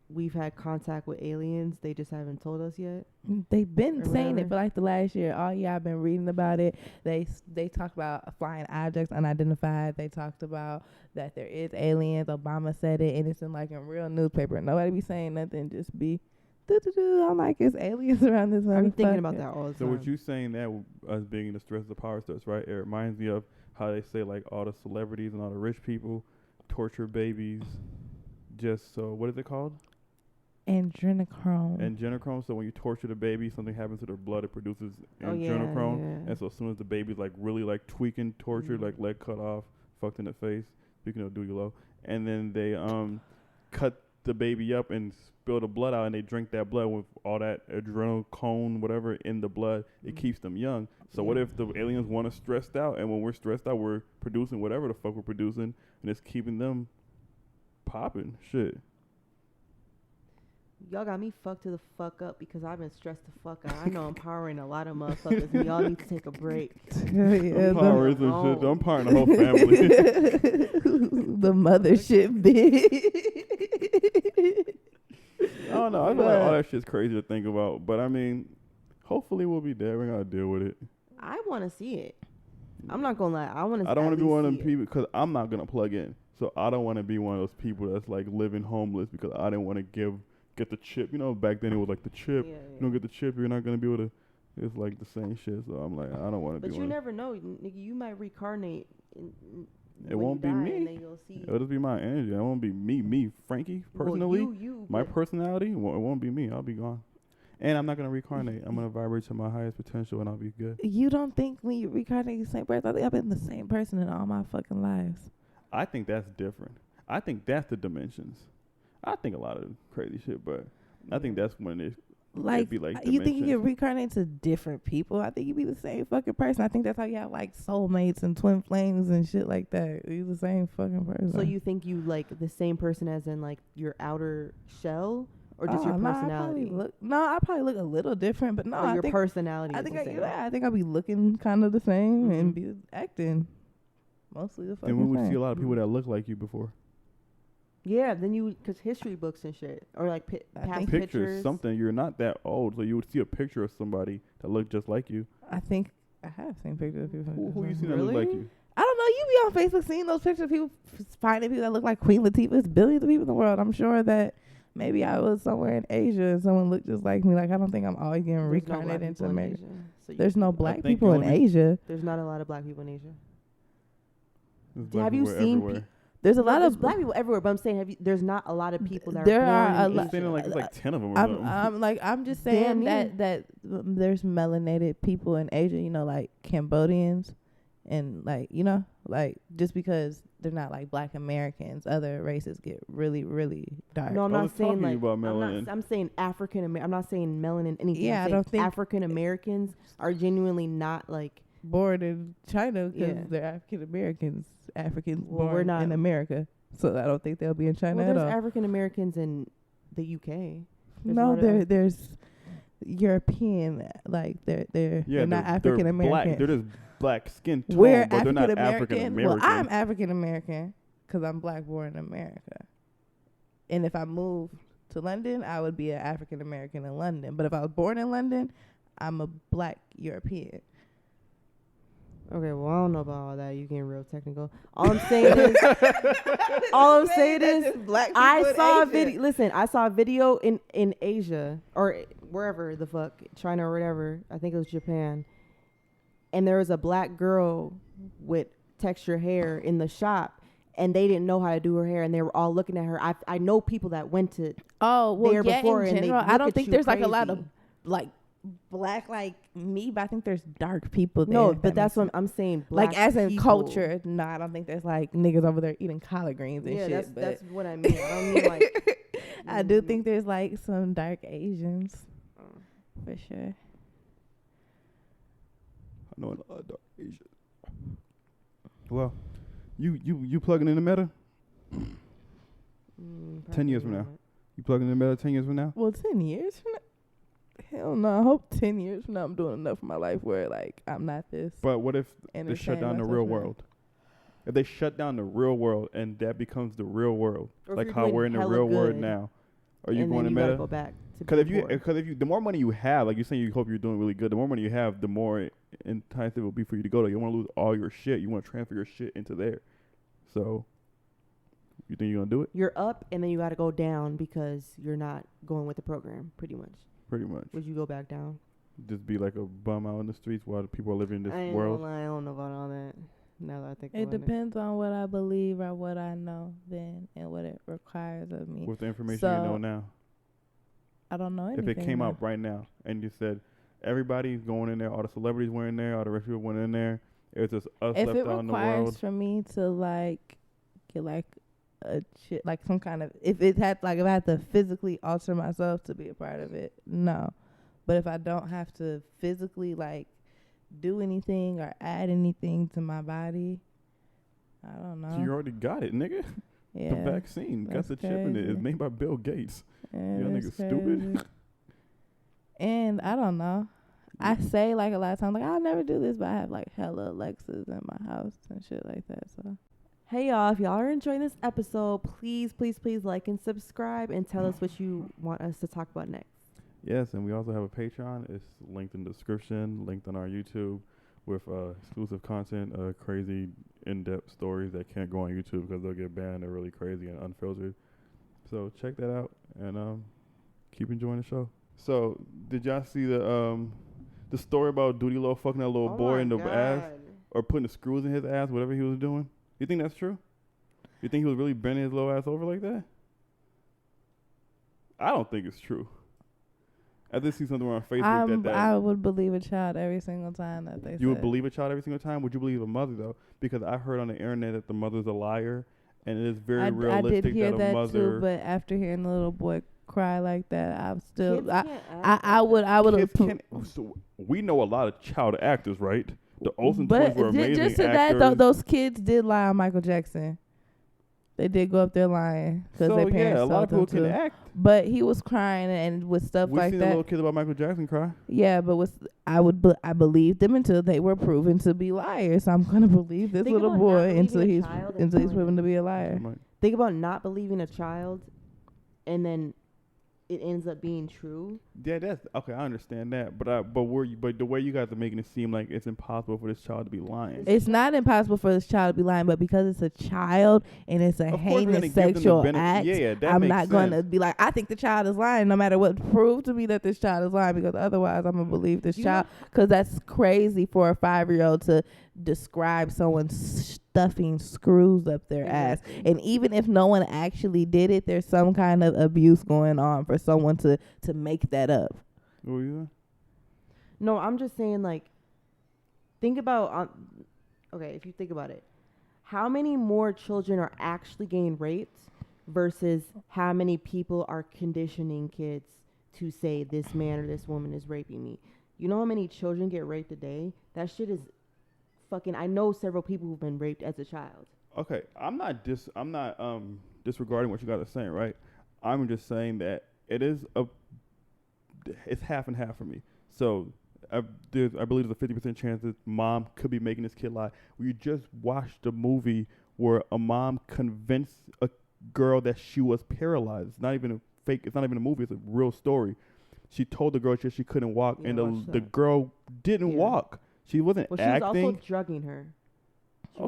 [SPEAKER 2] we've had contact with aliens. They just haven't told us yet.
[SPEAKER 1] They've been saying it for like the last year. All year I've been reading about it. They talked about flying objects unidentified. They talked about that there is aliens. Obama said it, and it's in like a real newspaper. Nobody be saying nothing. Just be I'm like, it's aliens around this motherfucker.
[SPEAKER 2] I'm thinking about that all the time.
[SPEAKER 3] So what you saying that us being the stress of the power starts, right? It reminds me of how they say like all the celebrities and all the rich people torture babies just so, what is it called?
[SPEAKER 1] Adrenochrome.
[SPEAKER 3] Adrenochrome. So when you torture the baby, something happens to their blood. It produces adrenochrome.
[SPEAKER 2] Yeah.
[SPEAKER 3] And so as soon as the baby's like really like tweaking, tortured, like leg cut off, fucked in the face, speaking of Doodie Lo, and then they cut the baby up and spill the blood out, and they drink that blood with all that adrenochrome, whatever, in the blood. It keeps them young. So what if the aliens want us stressed out, and when we're stressed out, we're producing whatever the fuck we're producing, and it's keeping them popping? Shit.
[SPEAKER 2] Y'all got me fucked to the fuck up because I've been stressed the fuck out. I know I'm powering a lot of motherfuckers, and y'all need to take a break.
[SPEAKER 1] Yeah,
[SPEAKER 3] I'm powering some shit. I'm powering the whole family.
[SPEAKER 1] The mothership bitch.
[SPEAKER 3] I don't know. I know like all that shit's crazy to think about, but I mean, hopefully we'll be there. We gotta deal with it.
[SPEAKER 2] I want to see it. I'm not gonna lie. I don't want to
[SPEAKER 3] be one of them people because I'm not gonna plug in. So I don't want to be one of those people that's like living homeless because I didn't want to get the chip. You know, back then it was like the chip. You don't get the chip, you're not gonna be able to. It's like the same shit. So I'm like, I don't want to be.
[SPEAKER 2] But
[SPEAKER 3] one.
[SPEAKER 2] you never know, nigga. You might reincarnate.
[SPEAKER 3] It won't be me.
[SPEAKER 2] And then you'll see.
[SPEAKER 3] It'll just be my energy. It won't be me, Frankie, personally.
[SPEAKER 2] You,
[SPEAKER 3] my personality, it won't be me. I'll be gone. And I'm not going to reincarnate. I'm going to vibrate to my highest potential, and I'll be good.
[SPEAKER 1] You don't think when you reincarnate the same person? I think I've been the same person in all my fucking lives.
[SPEAKER 3] I think that's different. I think that's the dimensions. I think a lot of crazy shit, but I think that's when it
[SPEAKER 1] like,
[SPEAKER 3] be like
[SPEAKER 1] you think you get reincarnated to different people? I think you be the same fucking person. I think that's how you have like soulmates and twin flames and shit like that. You're the same fucking person.
[SPEAKER 2] So you think you like the same person as in like your outer shell, or just your personality?
[SPEAKER 1] I probably look a little different, but no,
[SPEAKER 2] or your personality.
[SPEAKER 1] I think I think I'll be looking kind of the same and be acting mostly the fucking same.
[SPEAKER 3] And we would see a lot of people that look like you before.
[SPEAKER 2] Yeah, then because history books and shit, or like past pictures.
[SPEAKER 3] Something. You're not that old, so you would see a picture of somebody that looked just like you.
[SPEAKER 1] I think I have seen pictures of people.
[SPEAKER 3] Who you seen that look like you?
[SPEAKER 1] I don't know. You be on Facebook seeing those pictures of people, finding people that look like Queen Latifah. There's billions of people in the world. I'm sure that maybe I was somewhere in Asia and someone looked just like me. Like, I don't think I'm always getting reincarnated into America. There's no black people in Asia.
[SPEAKER 2] There's not a lot of black people in Asia.
[SPEAKER 3] Have you seen?
[SPEAKER 1] There's a lot of
[SPEAKER 2] black people everywhere, but I'm saying, there's not a lot of people that
[SPEAKER 1] there
[SPEAKER 2] are
[SPEAKER 1] a
[SPEAKER 2] lot.
[SPEAKER 3] Like it's like 10 of them.
[SPEAKER 1] I'm just saying that there's melanated people in Asia. You know, like Cambodians, and like like just because they're not like Black Americans, other races get really really dark.
[SPEAKER 2] No, I'm not saying like
[SPEAKER 3] about melanin.
[SPEAKER 2] I'm saying African American. I'm not saying melanin anything.
[SPEAKER 1] Yeah, I don't think
[SPEAKER 2] African Americans are genuinely not like
[SPEAKER 1] born in China because they're African Americans. Africans born
[SPEAKER 2] we're not
[SPEAKER 1] in America, so I don't think they'll be in China at all.
[SPEAKER 2] There's African Americans in the UK.
[SPEAKER 1] There's European, like they're not African American.
[SPEAKER 3] They're just black skin tone,
[SPEAKER 1] we're
[SPEAKER 3] but they're not
[SPEAKER 1] African
[SPEAKER 3] American.
[SPEAKER 1] Well, I'm African American because I'm black born in America, and if I moved to London, I would be an African American in London. But if I was born in London, I'm a black European.
[SPEAKER 2] Okay, well, I don't know about all that. You getting real technical. All I'm saying is,
[SPEAKER 1] black people
[SPEAKER 2] I saw a video. Listen, I saw a video in Asia or wherever the fuck, China or whatever. I think it was Japan. And there was a black girl with textured hair in the shop, and they didn't know how to do her hair, and they were all looking at her. I know people that went to there before,
[SPEAKER 1] in general,
[SPEAKER 2] and they
[SPEAKER 1] I don't think there's
[SPEAKER 2] crazy.
[SPEAKER 1] like a lot of like black like me, but I think there's dark people there.
[SPEAKER 2] No, but that's what I'm saying. Black
[SPEAKER 1] like as in
[SPEAKER 2] people.
[SPEAKER 1] culture, no, I don't think there's like niggas over there eating collard greens and shit.
[SPEAKER 2] That's what I mean. I don't mean like.
[SPEAKER 1] I do think there's like some dark Asians, for sure.
[SPEAKER 3] I know a dark Asian. Well, you plugging in the meta? 10 years from now. You plugging in the meta 10 years from now?
[SPEAKER 1] Well, 10 years from now. Hell no. I hope 10 years from now I'm doing enough in my life where, like, I'm not this.
[SPEAKER 3] But what if they shut down the real world? If they shut down the real world and that becomes the real world, like how we're in the real world now, are you going to meta?
[SPEAKER 2] Go back
[SPEAKER 3] because if you, the more money you have, like you're saying, you hope you're doing really good. The more money you have, the more enticing it will be for you to go there. You want to lose all your shit. You want to transfer your shit into there. So You think you're gonna do it?
[SPEAKER 2] You're up, and then you got to go down because you're not going with the program. Pretty much.
[SPEAKER 3] Pretty much.
[SPEAKER 2] Would you go back down?
[SPEAKER 3] Just be like a bum out in the streets while the people are living in this world.
[SPEAKER 2] I don't know about all that. Now that I think
[SPEAKER 1] It depends on what I believe or what I know then and what it requires of me.
[SPEAKER 3] With the information you know now.
[SPEAKER 1] I don't know anything.
[SPEAKER 3] If it came out right now and you said everybody's going in there, all the celebrities went in there, all the rich people went in there, it's just us
[SPEAKER 1] if
[SPEAKER 3] left
[SPEAKER 1] it
[SPEAKER 3] out in the
[SPEAKER 1] requires
[SPEAKER 3] world.
[SPEAKER 1] for me to like get like a shit, like some kind of, if I had to physically alter myself to be a part of it, no. But if I don't have to physically like do anything or add anything to my body, I don't know.
[SPEAKER 3] So you already got it, nigga.
[SPEAKER 1] Yeah,
[SPEAKER 3] the vaccine got the chip in it. It's made by Bill Gates.
[SPEAKER 1] Yeah,
[SPEAKER 3] you niggas stupid.
[SPEAKER 1] And I don't know. I say like a lot of times, like I'll never do this, but I have like hella Alexas in my house and shit like that. So,
[SPEAKER 2] hey y'all, if y'all are enjoying this episode, please like and subscribe and tell us what you want us to talk about next.
[SPEAKER 3] Yes, and we also have a Patreon. It's linked in the description, linked on our YouTube with exclusive content, crazy in-depth stories that can't go on YouTube because they'll get banned. They're really crazy and unfiltered. So check that out and keep enjoying the show. So did y'all see the story about Doodie Lo fucking that little boy in the ass or putting the screws in his ass, whatever he was doing? You think that's true? You think he was really bending his little ass over like that? I don't think it's true. I did see something on Facebook
[SPEAKER 1] I would believe a child every single time that they
[SPEAKER 3] You would believe a child every single time? Would you believe a mother, though? Because I heard on the internet that the mother's a liar, and it is very realistic
[SPEAKER 1] I did hear
[SPEAKER 3] that a mother...
[SPEAKER 1] too, but after hearing the little boy cry like that, I'm still...
[SPEAKER 2] Kids
[SPEAKER 1] I would have...
[SPEAKER 3] So we know a lot of child actors, right? The Olsen twins were amazing
[SPEAKER 1] just to
[SPEAKER 3] actors.
[SPEAKER 1] that, those kids did lie on Michael Jackson. They did go up there lying because their parents
[SPEAKER 3] a lot of people
[SPEAKER 1] told them
[SPEAKER 3] can
[SPEAKER 1] to.
[SPEAKER 3] act.
[SPEAKER 1] But he was crying and with stuff
[SPEAKER 3] We've
[SPEAKER 1] like
[SPEAKER 3] seen
[SPEAKER 1] that.
[SPEAKER 3] the little kids about Michael Jackson cry.
[SPEAKER 1] Yeah, but I believed them until they were proven to be liars. So I'm gonna believe this little boy until he's proven to be a liar.
[SPEAKER 2] Think about not believing a child, and then it ends up being true.
[SPEAKER 3] Yeah, that's okay. I understand that, but the way you guys are making it seem like it's impossible for this child to be lying.
[SPEAKER 1] It's not impossible for this child to be lying, but because it's a child and it's a heinous sexual act, I'm not going to be like, I think the child is lying, no matter what. Prove to me that this child is lying, because otherwise I'm gonna believe this child. Because that's crazy for a 5-year-old to describe someone stuffing screws up their ass. And even if no one actually did it, there's some kind of abuse going on for someone to make that up.
[SPEAKER 3] What were you saying?
[SPEAKER 2] No, I'm just saying, like, think about, okay, if you think about it, how many more children are actually getting raped versus how many people are conditioning kids to say this man or this woman is raping me? You know how many children get raped a day? That shit is fucking, I know several people who've been raped as a child.
[SPEAKER 3] Okay, I'm not disregarding what you guys are saying, right? I'm just saying that it's half and half for me. So I believe there's a 50% chance that mom could be making this kid lie. We just watched a movie where a mom convinced a girl that she was paralyzed. It's not even a fake. It's not even a movie. It's a real story. She told the girl she couldn't walk, and the girl didn't walk. She wasn't acting.
[SPEAKER 2] She was also drugging her.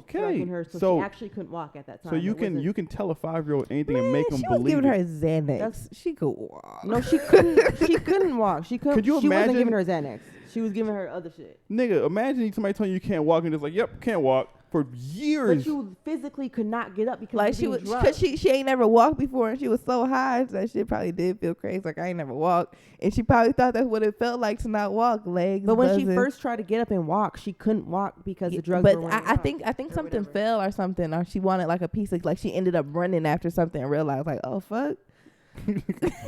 [SPEAKER 2] Drugging her, so she actually couldn't walk at that time.
[SPEAKER 3] So you can tell a 5-year-old anything and make them believe.
[SPEAKER 1] She was giving her Xanax. She could walk.
[SPEAKER 2] No, she couldn't. She couldn't walk. She couldn't.
[SPEAKER 3] Could you
[SPEAKER 2] she
[SPEAKER 3] imagine?
[SPEAKER 2] Wasn't giving her Xanax. She was giving her other shit.
[SPEAKER 3] Nigga, imagine somebody telling you can't walk and just like, yep, can't walk for years.
[SPEAKER 2] But you physically could not get up because
[SPEAKER 1] like she was, because she ain't never walked before, and she was so high that shit probably did feel crazy. Like, I ain't never walked, and she probably thought that's what it felt like to not walk, legs.
[SPEAKER 2] But when
[SPEAKER 1] buzzing.
[SPEAKER 2] she first tried to get up and walk, she couldn't walk because the drugs
[SPEAKER 1] were
[SPEAKER 2] wearing
[SPEAKER 1] I think something fell or something, or she wanted like a piece of, like she ended up running after something and realized like, oh fuck.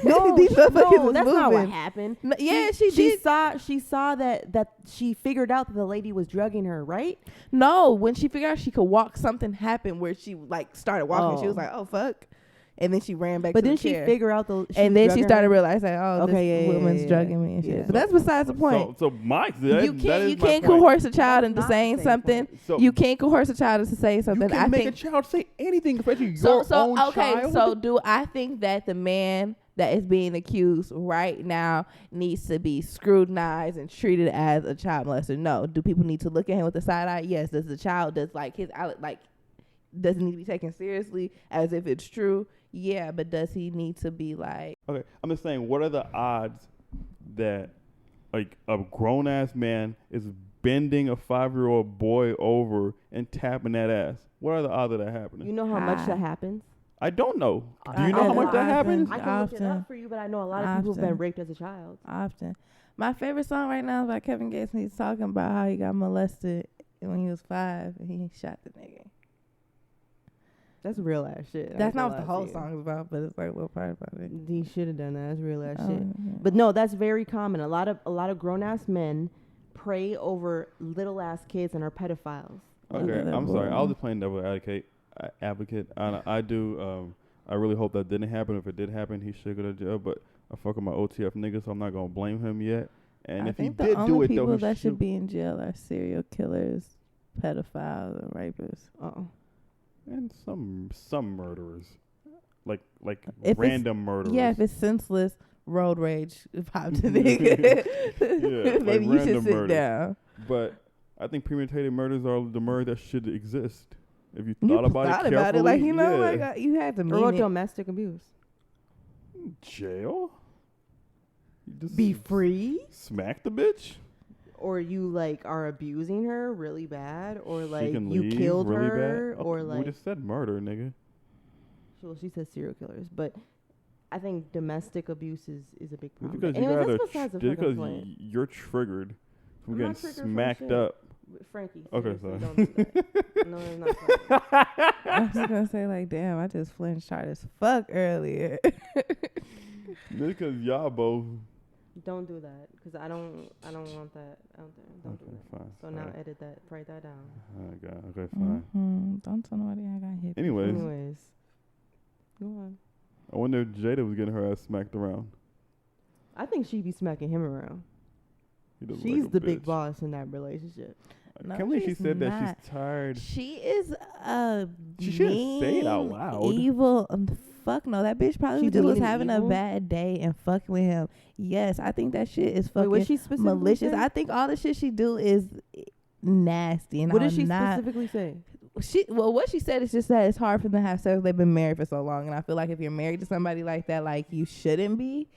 [SPEAKER 2] No,
[SPEAKER 1] these
[SPEAKER 2] that's
[SPEAKER 1] moving.
[SPEAKER 2] not what happened.
[SPEAKER 1] No, yeah,
[SPEAKER 2] she did. She saw that she figured out that the lady was drugging her, right?
[SPEAKER 1] No, when she figured out she could walk, something happened where she like started walking. She was like, oh fuck. And then she ran back to the chair.
[SPEAKER 2] But then she figure out
[SPEAKER 1] and then she started realizing, oh,
[SPEAKER 2] okay,
[SPEAKER 1] this woman's drugging me and shit. But that's besides the point.
[SPEAKER 3] So
[SPEAKER 1] you can't coerce a child into saying something. You can't coerce a child into saying something.
[SPEAKER 3] You can make a child say anything, especially your own child.
[SPEAKER 1] So do I think that the man that is being accused right now needs to be scrutinized and treated as a child molester? No. Do people need to look at him with a side eye? Yes. Does the child, does like his, like, does it need to be taken seriously as if it's true? Yeah, but does he need to be like?
[SPEAKER 3] Okay, I'm just saying, what are the odds that like a grown ass man is bending a 5-year-old boy over and tapping that ass? What are the odds of that happening?
[SPEAKER 2] You know how much that happens?
[SPEAKER 3] I don't know. Do you know how much that happens?
[SPEAKER 2] I can look it up for you, but I know a lot of people have been raped as a child.
[SPEAKER 1] Often. My favorite song right now is by Kevin Gates, and he's talking about how he got molested when he was 5 and he shot the nigga.
[SPEAKER 2] That's real ass shit.
[SPEAKER 1] That's not what the whole song is about, but it's like a little part about it.
[SPEAKER 2] He should have done that. That's real ass shit.
[SPEAKER 1] Yeah.
[SPEAKER 2] But no, that's very common. A lot of grown ass men pray over little ass kids and are pedophiles.
[SPEAKER 3] Okay, I'm sorry. I was just playing devil advocate. I do. I really hope that didn't happen. If it did happen, he should go to jail. But I fuck with my OTF nigga, so I'm not gonna blame him yet. And if he did do it, though,
[SPEAKER 1] the only people that should be in jail are serial killers, pedophiles, and rapists.
[SPEAKER 3] And some murderers, like
[SPEAKER 1] if
[SPEAKER 3] random murderers.
[SPEAKER 1] Yeah, if it's senseless road rage, pop to nigga.
[SPEAKER 3] Yeah,
[SPEAKER 1] maybe
[SPEAKER 3] like
[SPEAKER 1] you should sit
[SPEAKER 3] murders.
[SPEAKER 1] down.
[SPEAKER 3] But I think premeditated murders are the murder that should exist. If you thought about it carefully,
[SPEAKER 1] like like you had to mean
[SPEAKER 2] or
[SPEAKER 1] it.
[SPEAKER 2] domestic abuse.
[SPEAKER 3] Jail. You just
[SPEAKER 2] Be free.
[SPEAKER 3] Smack the bitch.
[SPEAKER 2] Or you like are abusing her really bad, or like you
[SPEAKER 3] leave
[SPEAKER 2] killed
[SPEAKER 3] really
[SPEAKER 2] her,
[SPEAKER 3] bad.
[SPEAKER 2] or like
[SPEAKER 3] we just said murder, nigga.
[SPEAKER 2] Well, she says serial killers, but I think domestic abuse is a big problem.
[SPEAKER 3] Because
[SPEAKER 2] anyway,
[SPEAKER 3] you
[SPEAKER 2] that's besides the
[SPEAKER 3] just
[SPEAKER 2] fucking
[SPEAKER 3] because
[SPEAKER 2] point.
[SPEAKER 3] you're triggered from
[SPEAKER 2] I'm
[SPEAKER 3] getting
[SPEAKER 2] not triggered
[SPEAKER 3] smacked
[SPEAKER 2] from
[SPEAKER 3] up.
[SPEAKER 2] Frankie,
[SPEAKER 3] Okay,
[SPEAKER 2] seriously,
[SPEAKER 3] sorry.
[SPEAKER 2] don't do that. No, it's not funny.
[SPEAKER 1] I was gonna say like, damn, I just flinched hard as fuck earlier.
[SPEAKER 3] Because y'all both.
[SPEAKER 2] Don't do that, because I don't want that out there. Don't do that.
[SPEAKER 3] Fine.
[SPEAKER 2] So now edit that, write that down.
[SPEAKER 3] Okay, fine.
[SPEAKER 1] Don't tell nobody I got hit.
[SPEAKER 3] Anyways,
[SPEAKER 2] go on.
[SPEAKER 3] I wonder if Jada was getting her ass smacked around.
[SPEAKER 2] I think she'd be smacking him around.
[SPEAKER 3] She's
[SPEAKER 2] She's the big boss in that relationship.
[SPEAKER 1] No,
[SPEAKER 3] Can't believe she said
[SPEAKER 1] not.
[SPEAKER 3] that she's tired.
[SPEAKER 1] She is a
[SPEAKER 3] She shouldn't say it out
[SPEAKER 1] mean,
[SPEAKER 3] loud.
[SPEAKER 1] evil. Fuck no, that bitch probably
[SPEAKER 2] She's
[SPEAKER 1] just was
[SPEAKER 2] mean and
[SPEAKER 1] having a
[SPEAKER 2] evil?
[SPEAKER 1] bad day and fucking with him. Yes, I think that shit is
[SPEAKER 2] Wait,
[SPEAKER 1] fucking
[SPEAKER 2] what she specifically
[SPEAKER 1] malicious.
[SPEAKER 2] say?
[SPEAKER 1] I think all the shit she do is nasty. And
[SPEAKER 2] What
[SPEAKER 1] I'm
[SPEAKER 2] did she
[SPEAKER 1] not,
[SPEAKER 2] specifically say?
[SPEAKER 1] What she said is just that it's hard for them to have sex. They've been married for so long, and I feel like if you're married to somebody like that, like you shouldn't be.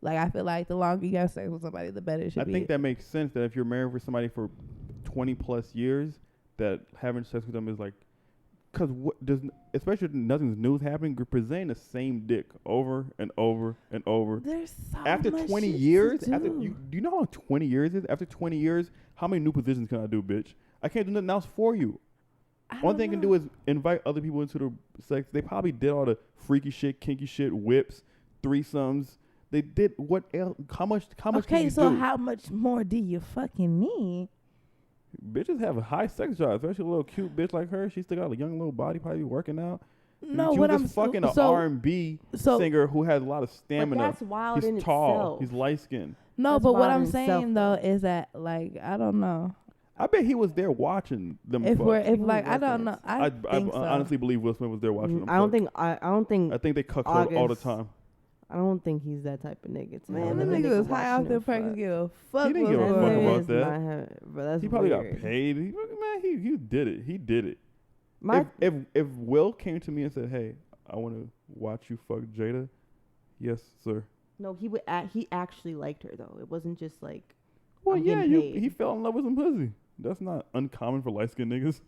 [SPEAKER 1] Like I feel like the longer you have sex with somebody, the better it should be.
[SPEAKER 3] I think that makes sense that if you're married for somebody for 20 plus years, that having sex with them is like, because especially if nothing's new happening, you're presenting the same dick over and over and over.
[SPEAKER 1] There's so
[SPEAKER 3] after
[SPEAKER 1] much
[SPEAKER 3] 20
[SPEAKER 1] shit
[SPEAKER 3] years,
[SPEAKER 1] to do.
[SPEAKER 3] do you know how long 20 years is? After 20 years, how many new positions can I do, bitch? I can't do nothing else for you. One thing I can do is invite other people into the sex. They probably did all the freaky shit, kinky shit, whips, threesomes. They did what else? How much can you do?
[SPEAKER 1] Okay, so how much more do you fucking need?
[SPEAKER 3] Bitches have a high sex drive, especially a little cute bitch like her. She still got a young little body, probably working out.
[SPEAKER 1] No,
[SPEAKER 3] she
[SPEAKER 1] what
[SPEAKER 3] was
[SPEAKER 1] I'm
[SPEAKER 3] just fucking an
[SPEAKER 1] so,
[SPEAKER 3] R&B
[SPEAKER 1] so
[SPEAKER 3] singer who has a lot of
[SPEAKER 2] But
[SPEAKER 3] stamina.
[SPEAKER 2] that's wild
[SPEAKER 3] He's
[SPEAKER 2] in
[SPEAKER 3] tall.
[SPEAKER 2] itself.
[SPEAKER 3] He's light skinned.
[SPEAKER 1] no,
[SPEAKER 2] That's
[SPEAKER 1] but what
[SPEAKER 2] wild
[SPEAKER 1] I'm
[SPEAKER 2] in
[SPEAKER 1] saying
[SPEAKER 2] itself,
[SPEAKER 1] though
[SPEAKER 2] though.
[SPEAKER 1] is that like I don't know
[SPEAKER 3] I bet he was there watching them.
[SPEAKER 1] if
[SPEAKER 3] fuck.
[SPEAKER 1] we're if
[SPEAKER 2] Who
[SPEAKER 1] like I
[SPEAKER 2] was
[SPEAKER 1] don't
[SPEAKER 2] that?
[SPEAKER 1] know. I think so.
[SPEAKER 3] honestly believe Will Smith was there watching them.
[SPEAKER 2] I don't
[SPEAKER 3] fuck.
[SPEAKER 2] think I don't think
[SPEAKER 3] I think they cuck her all the
[SPEAKER 2] August-
[SPEAKER 3] time.
[SPEAKER 2] I don't think he's that type of nigga. To
[SPEAKER 1] Man,
[SPEAKER 2] have
[SPEAKER 1] them
[SPEAKER 2] a
[SPEAKER 1] niggas was
[SPEAKER 2] watching
[SPEAKER 1] high off
[SPEAKER 2] him
[SPEAKER 1] their
[SPEAKER 2] fuck.
[SPEAKER 1] practice. Give a fuck.
[SPEAKER 3] He didn't give a
[SPEAKER 1] what's
[SPEAKER 3] fuck
[SPEAKER 1] going on.
[SPEAKER 3] about
[SPEAKER 2] is
[SPEAKER 3] that.
[SPEAKER 2] not her- bro, that's
[SPEAKER 3] He probably
[SPEAKER 2] weird.
[SPEAKER 3] got paid. He did it. He did it.
[SPEAKER 2] My
[SPEAKER 3] If Will came to me and said, "Hey, I want to watch you fuck Jada," yes, sir.
[SPEAKER 2] no, he would. He actually liked her though. It wasn't just like.
[SPEAKER 3] Well,
[SPEAKER 2] I'm
[SPEAKER 3] yeah,
[SPEAKER 2] getting paid.
[SPEAKER 3] he fell in love with some pussy. That's not uncommon for light skinned niggas.